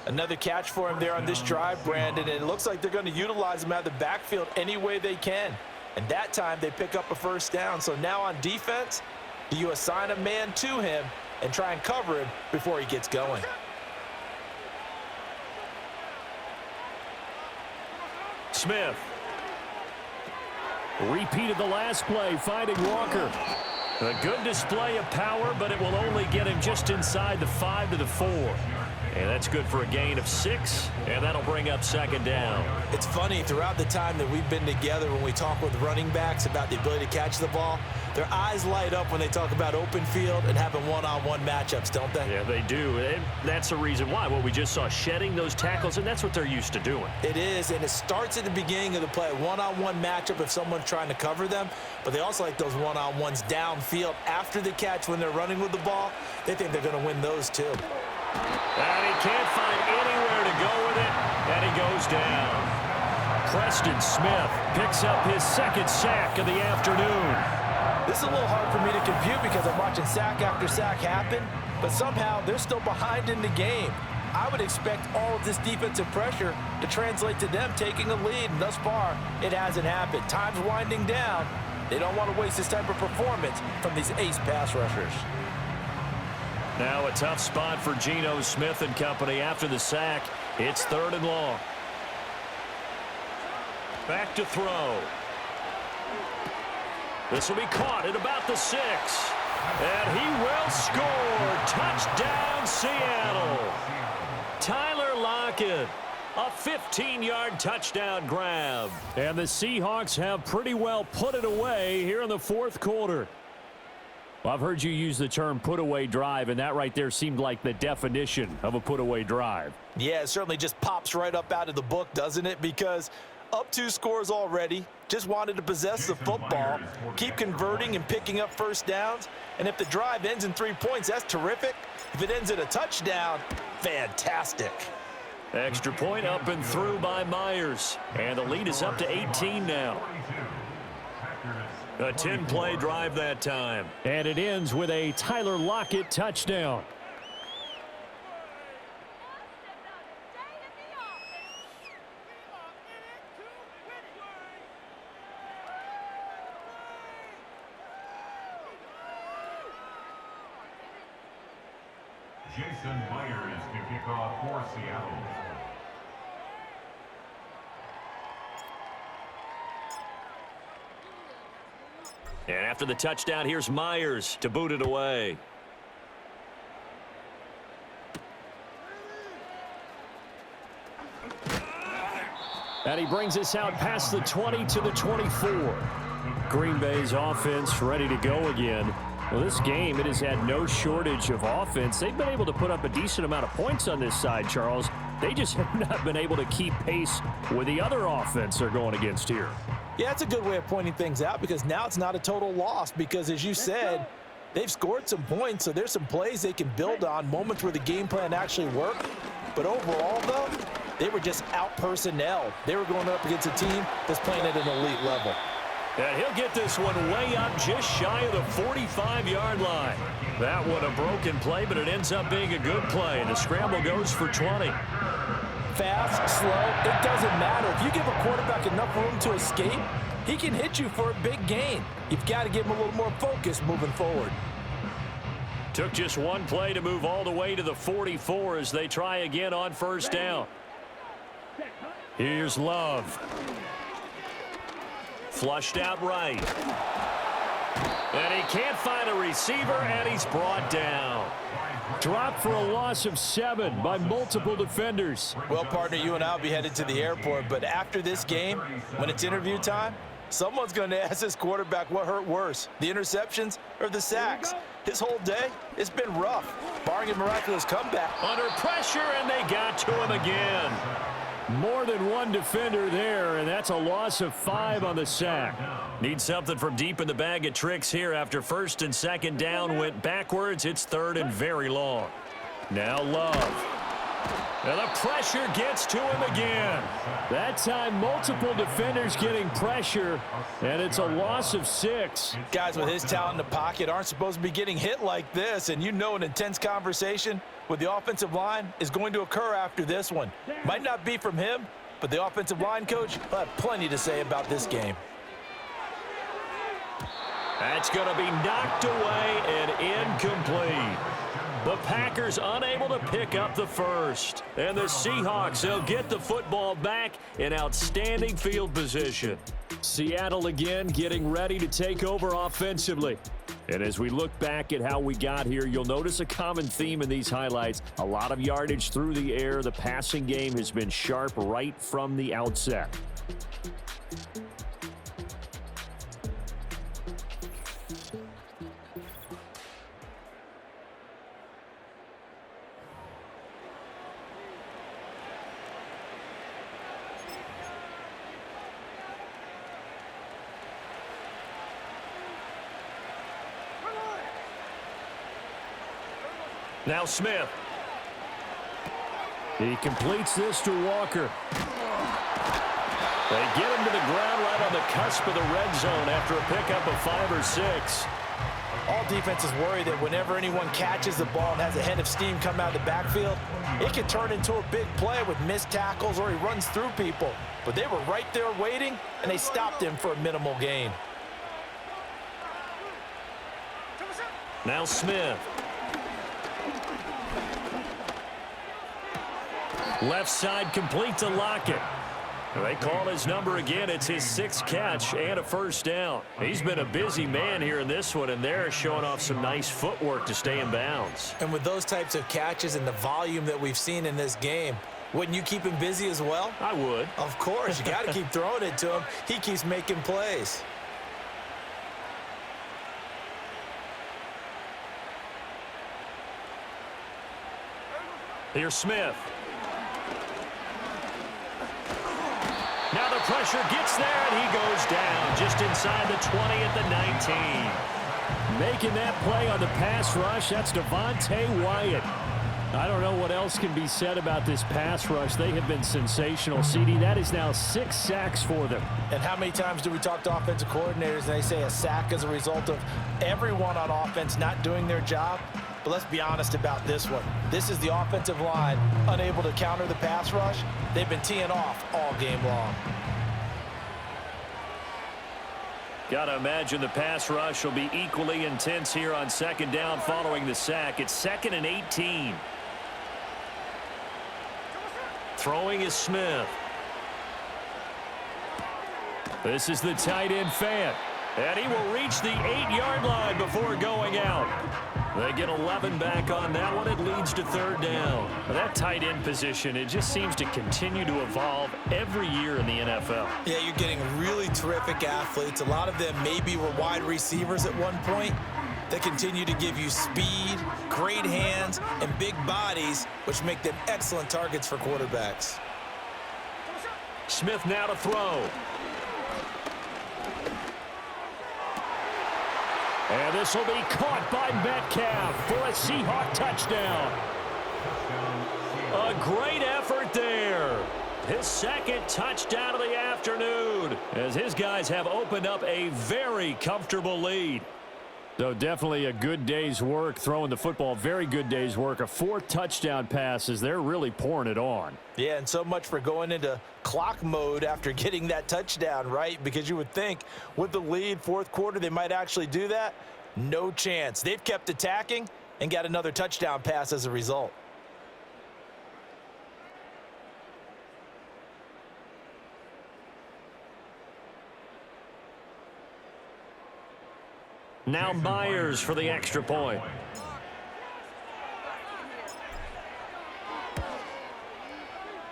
Another catch for him there on this drive, Brandon, and it looks like they're going to utilize him out of the backfield any way they can. And that time they pick up a first down. So now on defense, do you assign a man to him and try and cover him before he gets going? Smith. Repeated the last play, finding Walker. A good display of power, but it will only get him just inside the 5 to the 4. And that's good for a gain of 6, and that'll bring up second down. It's funny, throughout the time that we've been together, when we talk with running backs about the ability to catch the ball, their eyes light up when they talk about open field and having one-on-one matchups, don't they? Yeah, they do. And that's the reason why. What we just saw, shedding those tackles, and that's what they're used to doing. It is, and it starts at the beginning of the play. One-on-one matchup if someone's trying to cover them, but they also like those one-on-ones downfield after the catch when they're running with the ball. They think they're going to win those too. And he can't find anywhere to go with it, and he goes down. Preston Smith picks up his second sack of the afternoon. This is a little hard for me to compute because I'm watching sack after sack happen, but somehow they're still behind in the game. I would expect all of this defensive pressure to translate to them taking a lead, and thus far, it hasn't happened. Time's winding down. They don't want to waste this type of performance from these ace pass rushers. Now a tough spot for Geno Smith and company after the sack. It's 3rd and long. Back to throw. This will be caught at about the 6. And he will score. Touchdown, Seattle. Tyler Lockett. A 15-yard touchdown grab. And the Seahawks have pretty well put it away here in the 4th quarter. Well, I've heard you use the term put-away drive, and that right there seemed like the definition of a put-away drive. Yeah, it certainly just pops right up out of the book, doesn't it? Because up 2 scores already, just wanted to possess the football, keep converting and picking up first downs, and if the drive ends in 3 points, that's terrific. If it ends in a touchdown, fantastic. Extra point up and through by Myers, and the lead is up to 18 now. A 10-play drive that time. And it ends with a Tyler Lockett touchdown. Jason Myers to kick off for Seattle. And after the touchdown, here's Myers to boot it away. And he brings us out past the 20 to the 24. Green Bay's offense ready to go again. Well, this game, it has had no shortage of offense. They've been able to put up a decent amount of points on this side, Charles. They just have not been able to keep pace with the other offense they're going against here. Yeah, that's a good way of pointing things out because now it's not a total loss because, as you said, they've scored some points, so there's some plays they can build on, moments where the game plan actually worked. But overall, though, they were just out-personnel. They were going up against a team that's playing at an elite level. And he'll get this one way up just shy of the 45-yard line. That one a broken play, but it ends up being a good play. The scramble goes for 20. Fast, slow, it doesn't matter. If you give a quarterback enough room to escape, he can hit you for a big gain. You've got to give him a little more focus moving forward. Took just one play to move all the way to the 44 as they try again on first down. Here's Love. Flushed out right. And he can't find a receiver, and he's brought down. Dropped for a loss of 7 by multiple defenders. Well, partner, you and I will be headed to the airport, but after this game, when it's interview time, someone's going to ask this quarterback what hurt worse, the interceptions or the sacks. His whole day, it's been rough, barring a miraculous comeback. Under pressure, and they got to him again. More than one defender there, and that's a loss of 5 on the sack. Need something from deep in the bag of tricks here after first and second down went backwards. It's third and very long. Now Love. And the pressure gets to him again. That time, multiple defenders getting pressure, and it's a loss of 6. Guys with his talent in the pocket aren't supposed to be getting hit like this, and you know an intense conversation with the offensive line is going to occur after this one. Might not be from him, but the offensive line coach will have plenty to say about this game. That's going to be knocked away and incomplete. The Packers unable to pick up the first. And the Seahawks, they'll get the football back in outstanding field position. Seattle again getting ready to take over offensively. And as we look back at how we got here, you'll notice a common theme in these highlights. A lot of yardage through the air. The passing game has been sharp right from the outset. Now Smith. He completes this to Walker. They get him to the ground right on the cusp of the red zone after a pickup of 5 or 6. All defenses worry that whenever anyone catches the ball and has a head of steam come out of the backfield, it can turn into a big play with missed tackles or he runs through people. But they were right there waiting, and they stopped him for a minimal gain. Now Smith. Left side complete to Lockett. They call his number again. It's his 6th catch and a first down. He's been a busy man here in this one, and they're showing off some nice footwork to stay in bounds. And with those types of catches and the volume that we've seen in this game, wouldn't you keep him busy as well? I would. Of course. You got to keep throwing it to him. He keeps making plays. Here's Smith. Now the pressure gets there, and he goes down just inside the 20 at the 19. Making that play on the pass rush, that's Devontae Wyatt. I don't know what else can be said about this pass rush. They have been sensational, CD. That is now 6 sacks for them. And how many times do we talk to offensive coordinators and they say a sack as a result of everyone on offense not doing their job? But let's be honest about this one. This is the offensive line unable to counter the pass rush. They've been teeing off all game long. Got to imagine the pass rush will be equally intense here on second down following the sack. It's 2nd and 18. Throwing is Smith. This is the tight end Fant. And he will reach the 8-yard line before going out. They get 11 back on that one. It leads to 3rd down. That tight end position, it just seems to continue to evolve every year in the NFL. Yeah, you're getting really terrific athletes. A lot of them maybe were wide receivers at one point. They continue to give you speed, great hands, and big bodies, which make them excellent targets for quarterbacks. Smith now to throw. And this will be caught by Metcalf for a Seahawk touchdown. A great effort there. his second touchdown of the afternoon, as his guys have opened up a very comfortable lead. So definitely a good day's work throwing the football. Very good day's work. A 4th touchdown pass as they're really pouring it on. Yeah, and so much for going into clock mode after getting that touchdown, right? Because you would think with the lead, 4th quarter, they might actually do that. No chance. They've kept attacking and got another touchdown pass as a result. Now Myers for the extra point.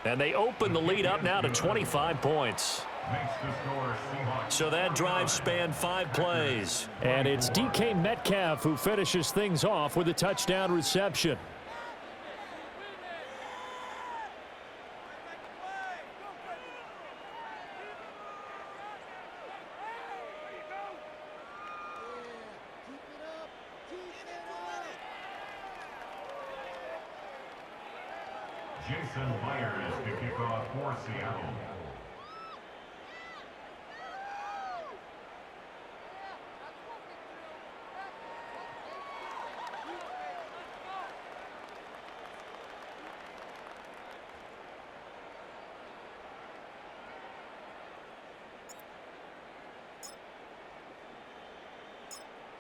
And they open the lead up now to 25 points. So that drive spanned 5 plays. And it's DK Metcalf who finishes things off with a touchdown reception. Jason Myers to kick off for Seattle.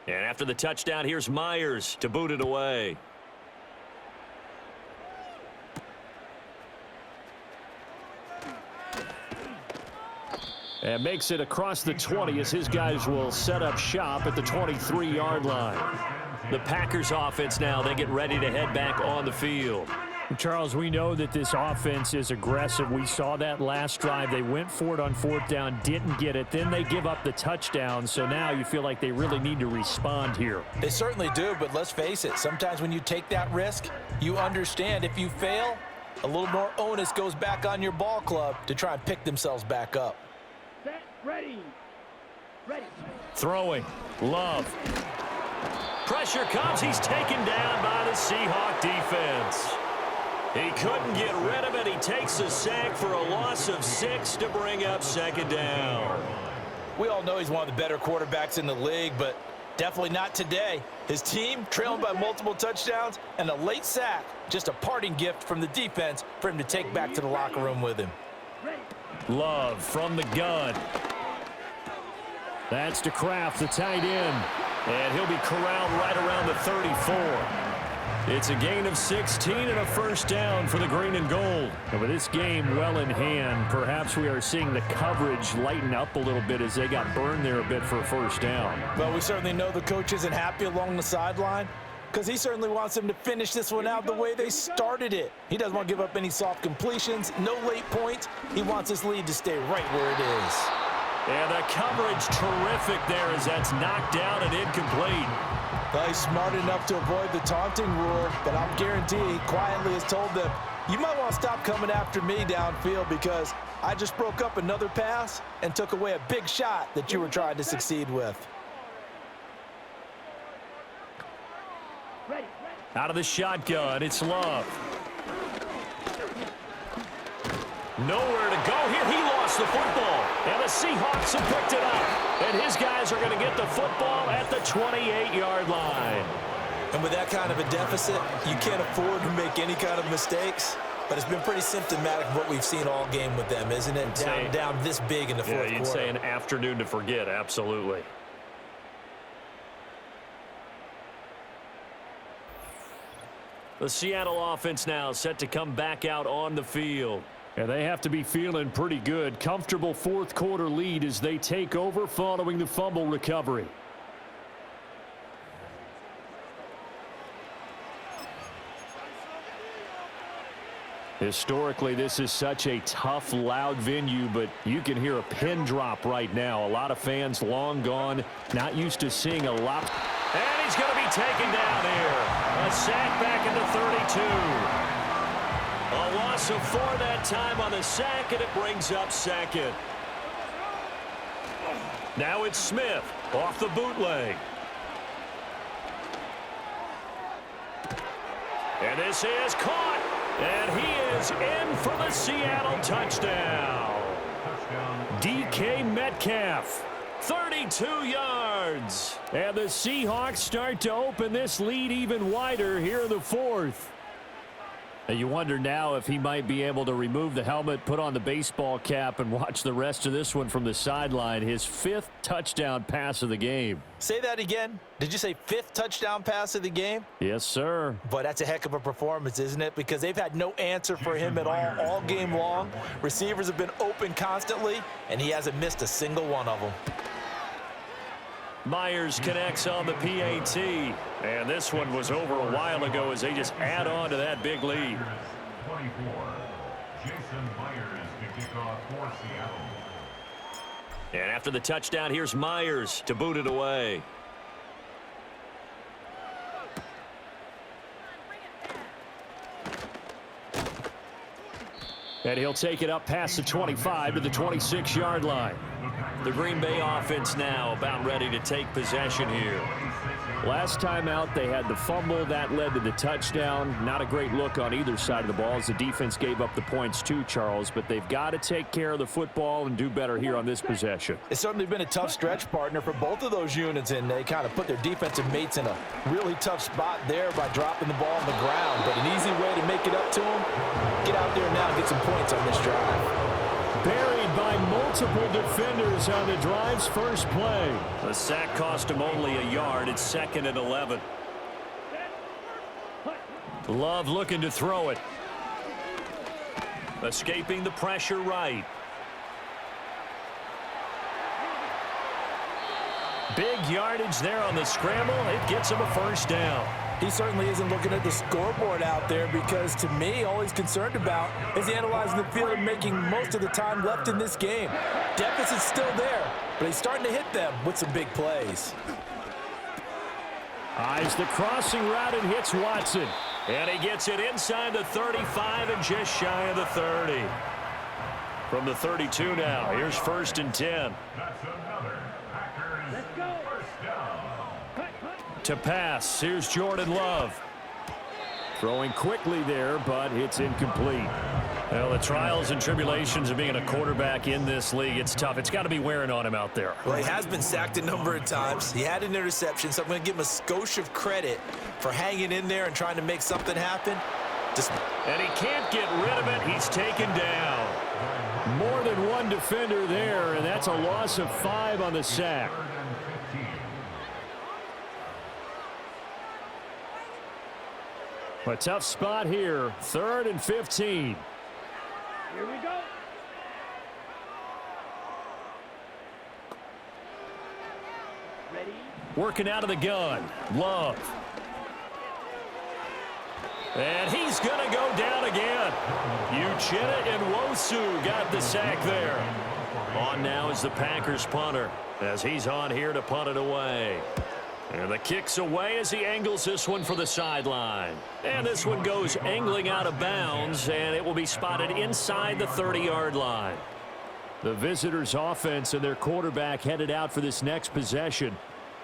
And after the touchdown, here's Myers to boot it away. And makes it across the 20 as his guys will set up shop at the 23-yard line. The Packers offense now, they get ready to head back on the field. Charles, we know that this offense is aggressive. We saw that last drive. They went for it on 4th down, didn't get it. Then they give up the touchdown. So now you feel like they really need to respond here. They certainly do, but let's face it. Sometimes when you take that risk, you understand if you fail, a little more onus goes back on your ball club to try and pick themselves back up. Set, ready. Ready. Throwing. Love. Pressure comes. He's taken down by the Seahawk defense. He couldn't get rid of it. He takes a sack for a loss of 6 to bring up 2nd down. We all know he's one of the better quarterbacks in the league, but definitely not today. His team trailing by multiple touchdowns and a late sack. Just a parting gift from the defense for him to take back to the locker room with him. Love from the gun. That's to Kraft, the tight end. And he'll be corralled right around the 34. It's a gain of 16 and a 1st down for the green and gold. And with this game well in hand, perhaps we are seeing the coverage lighten up a little bit as they got burned there a bit for a 1st down. Well, we certainly know the coach isn't happy along the sideline because he certainly wants them to finish this one out the way they started it. He doesn't want to give up any soft completions, no late points. He wants his lead to stay right where it is. And the coverage terrific there as that's knocked down and incomplete. Well, he's smart enough to avoid the taunting rule, but I'm guaranteeing he quietly has told them, you might want to stop coming after me downfield because I just broke up another pass and took away a big shot that you were trying to succeed with. Ready. Out of the shotgun, it's Love. Nowhere to go here. He lost the football. And the Seahawks have picked it up. And his guys are going to get the football at the 28-yard line. And with that kind of a deficit, you can't afford to make any kind of mistakes. But it's been pretty symptomatic of what we've seen all game with them, isn't it? Down this big in the fourth quarter. You'd say an afternoon to forget, absolutely. The Seattle offense now set to come back out on the field. And they have to be feeling pretty good. Comfortable 4th quarter lead as they take over following the fumble recovery. Historically, this is such a tough, loud venue, but you can hear a pin drop right now. A lot of fans long gone, not used to seeing a lot. And he's going to be taken down here. A sack back in the 32. A loss of 4 that time on the sack, and it brings up 2nd. Now it's Smith off the bootleg. And this is caught. And he is in for the Seattle touchdown. DK Metcalf, 32 yards. And the Seahawks start to open this lead even wider here in the fourth. And you wonder now if he might be able to remove the helmet, put on the baseball cap, and watch the rest of this one from the sideline. His 5th touchdown pass of the game. Say that again. Did you say 5th touchdown pass of the game? Yes, sir. But that's a heck of a performance, isn't it? Because they've had no answer for him at all game long. Receivers have been open constantly, and he hasn't missed a single one of them. Myers connects on the PAT. And this one was over a while ago as they just add on to that big lead. 24. Jason Myers to kick off for Seattle. And after the touchdown, here's Myers to boot it away. And he'll take it up past the 25 to the 26-yard line. The Green Bay offense now about ready to take possession here. Last time out, they had the fumble. That led to the touchdown. Not a great look on either side of the ball as the defense gave up the points too, Charles. But they've got to take care of the football and do better here on this possession. It's certainly been a tough stretch, partner, for both of those units, and they kind of put their defensive mates in a really tough spot there by dropping the ball on the ground. But an easy way to make it up to them, get out there now and get some points on this drive. Buried by multiple defenders on the drive's first play. The sack cost him only a yard. It's 2nd and 11. Love looking to throw it. Escaping the pressure right. Big yardage there on the scramble. It gets him a first down. He certainly isn't looking at the scoreboard out there because, to me, all he's concerned about is analyzing the field and making most of the time left in this game. Deficit's still there, but he's starting to hit them with some big plays. Eyes the crossing route and hits Watson. And he gets it inside the 35 and just shy of the 30. From the 32 now, here's 1st and 10. That's another Packers first down. To pass, here's Jordan Love. Throwing quickly there, but it's incomplete. Well, the trials and tribulations of being a quarterback in this league, it's tough. It's got to be wearing on him out there. Well, he has been sacked a number of times. He had an interception, so I'm going to give him a skosh of credit for hanging in there and trying to make something happen. And he can't get rid of it. He's taken down. More than one defender there, and that's a loss of 5 on the sack. A tough spot here. 3rd and 15. Here we go. Ready? Working out of the gun. Love. And he's going to go down again. Uchenna and Nwosu got the sack there. On now is the Packers punter as he's on here to punt it away. And the kick's away as he angles this one for the sideline. And this one goes angling out of bounds, and it will be spotted inside the 30-yard line. The visitors' offense and their quarterback headed out for this next possession.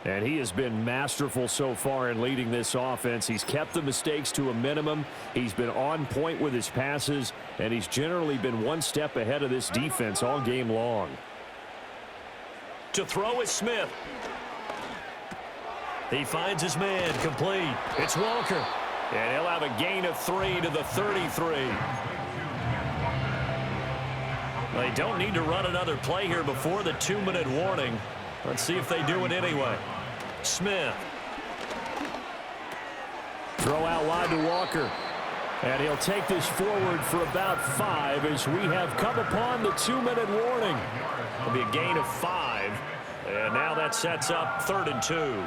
And he has been masterful so far in leading this offense. He's kept the mistakes to a minimum. He's been on point with his passes, and he's generally been one step ahead of this defense all game long. To throw is Smith. He finds his man complete. It's Walker. And he'll have a gain of 3 to the 33. They don't need to run another play here before the 2-minute warning. Let's see if they do it anyway. Smith. Throw out wide to Walker. And he'll take this forward for about 5 as we have come upon the 2-minute warning. It'll be a gain of 5. And now that sets up 3rd and 2.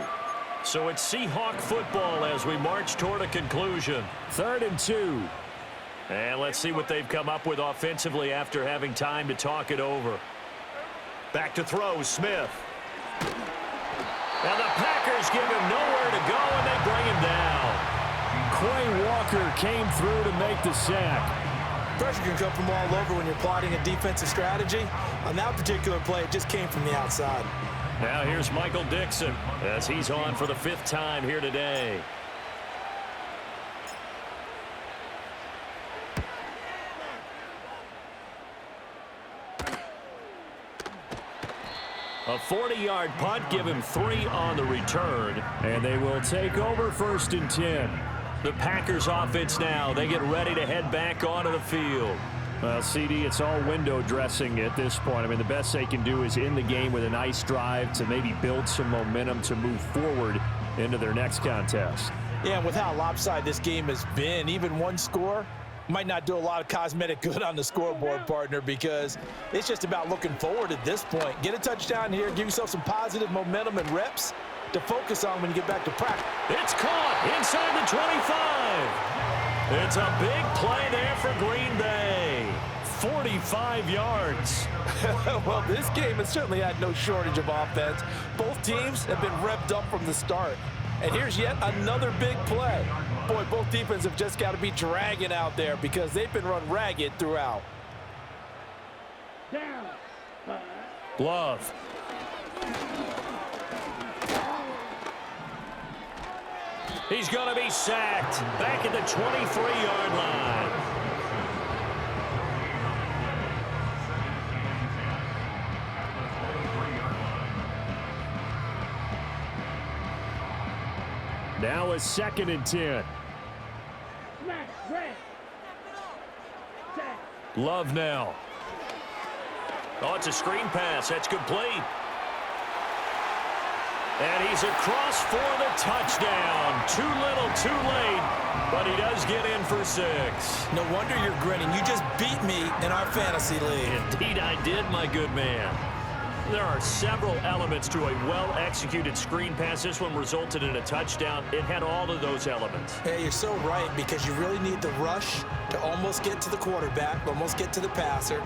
So it's Seahawk football as we march toward a conclusion. 3rd and 2. And let's see what they've come up with offensively after having time to talk it over. Back to throw, Smith. And the Packers give him nowhere to go, and they bring him down. Quay Walker came through to make the sack. Pressure can come from all over when you're plotting a defensive strategy. On that particular play, it just came from the outside. Now here's Michael Dixon as he's on for the 5th time here today. A 40-yard punt, give him 3 on the return. And they will take over 1st and 10. The Packers offense now. They get ready to head back onto the field. Well, CD, it's all window dressing at this point. I mean, the best they can do is end the game with a nice drive to maybe build some momentum to move forward into their next contest. Yeah, and with how lopsided this game has been, even one score might not do a lot of cosmetic good on the scoreboard, partner, because it's just about looking forward at this point. Get a touchdown here, give yourself some positive momentum and reps to focus on when you get back to practice. It's caught inside the 25. It's a big play there for Green Bay. 45 yards. Well, this game has certainly had no shortage of offense. Both teams have been revved up from the start. And here's yet another big play. Boy, both defenses have just got to be dragging out there because they've been run ragged throughout. Down. Love. He's going to be sacked back at the 23-yard line. Now it's 2nd and 10. Smash. Red. Set. Love now. Oh, it's a screen pass. That's complete. And he's across for the touchdown. Too little, too late, but he does get in for 6. No wonder you're grinning. You just beat me in our fantasy league. Indeed I did, my good man. There are several elements to a well-executed screen pass. This one resulted in a touchdown. It had all of those elements. Yeah, you're so right, because you really need the rush to almost get to the quarterback, almost get to the passer.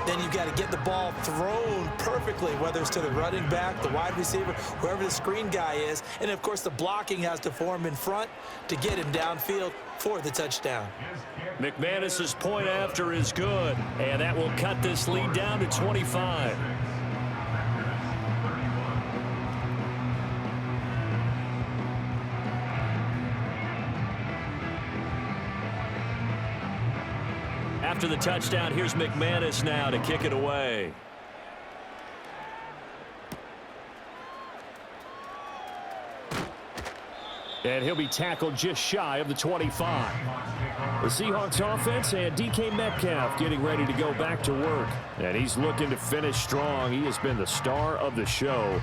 Then you've got to get the ball thrown perfectly, whether it's to the running back, the wide receiver, whoever the screen guy is. And, of course, the blocking has to form in front to get him downfield for the touchdown. McManus's point after is good, and that will cut this lead down to 25. After the touchdown, here's McManus now to kick it away. And he'll be tackled just shy of the 25. The Seahawks offense and DK Metcalf getting ready to go back to work. And he's looking to finish strong. He has been the star of the show,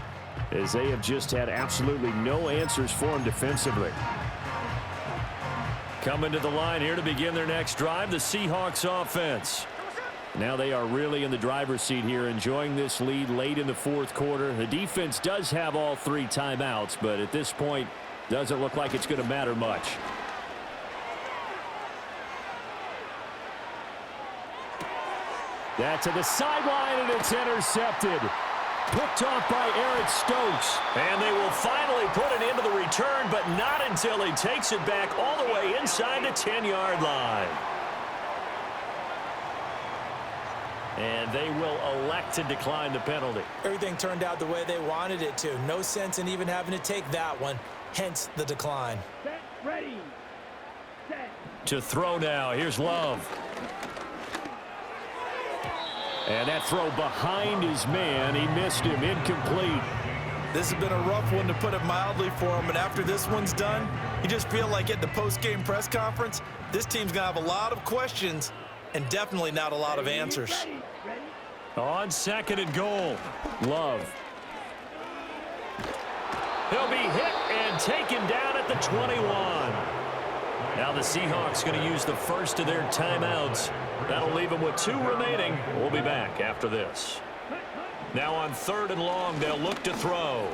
as they have just had absolutely no answers for him defensively. Coming to the line here to begin their next drive, the Seahawks offense. Now they are really in the driver's seat here, enjoying this lead late in the 4th quarter. The defense does have all 3 timeouts, but at this point, doesn't look like it's going to matter much. That's to the sideline, and it's intercepted. Picked off by Eric Stokes. And they will finally put it into the return, but not until he takes it back all the way inside the 10-yard line. And they will elect to decline the penalty. Everything turned out the way they wanted it to. No sense in even having to take that one, hence the decline. Set. Ready. Set. To throw now. Here's Love. And that throw behind his man. He missed him. Incomplete. This has been a rough one, to put it mildly, for him. And after this one's done, you just feel like at the post-game press conference, this team's going to have a lot of questions and definitely not a lot of answers. Ready. On 2nd and goal. Love. He'll be hit and taken down at the 21. Now the Seahawks going to use the first of their timeouts. That'll leave them with 2 remaining. We'll be back after this. Now on 3rd and long, they'll look to throw.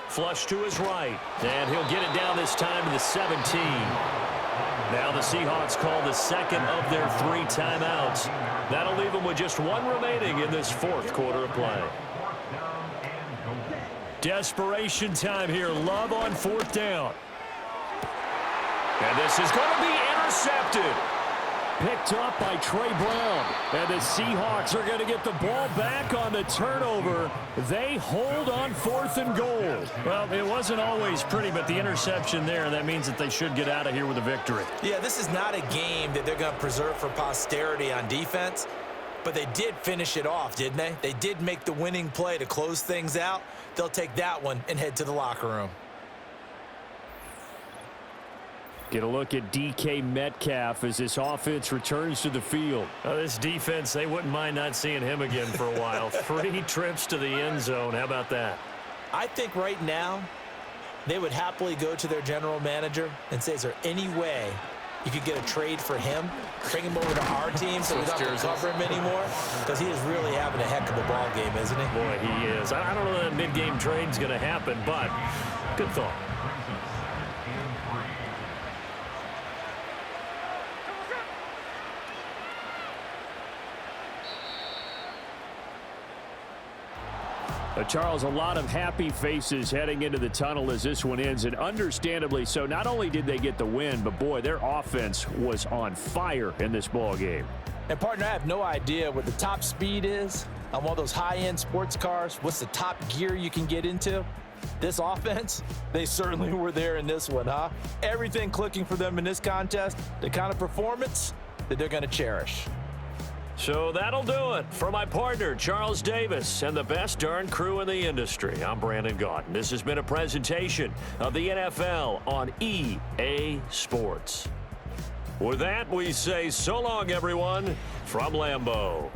Flush to his right, and he'll get it down this time to the 17. Now the Seahawks call the 2nd of their 3 timeouts. That'll leave them with just 1 remaining in this 4th quarter of play. Desperation time here. Love on 4th down. And this is going to be intercepted. Picked up by Trey Brown. And the Seahawks are going to get the ball back on the turnover. They hold on 4th and goal. Well, it wasn't always pretty, but the interception there, that means that they should get out of here with a victory. Yeah, this is not a game that they're going to preserve for posterity on defense. But they did finish it off, didn't they? They did make the winning play to close things out. They'll take that one and head to the locker room. Get a look at DK Metcalf as this offense returns to the field. This defense, they wouldn't mind not seeing him again for a while. 3 trips to the end zone. How about that? I think right now they would happily go to their general manager and say, is there any way you could get a trade for him, bring him over to our team so we don't have to cover him anymore? Because he is really having a heck of a ball game, isn't he? Boy, he is. I don't know that mid-game trade's going to happen, but good thought. Charles, a lot of happy faces heading into the tunnel as this one ends, and understandably so. Not only did they get the win, but boy, their offense was on fire in this ball game. And partner, I have no idea what the top speed is on one of those high-end sports cars. What's the top gear you can get into? This offense, they certainly were there in this one, huh? Everything clicking for them in this contest, the kind of performance that they're going to cherish. So that'll do it for my partner, Charles Davis, and the best darn crew in the industry. I'm Brandon Gaudin. This has been a presentation of the NFL on EA Sports. With that, we say so long, everyone, from Lambeau.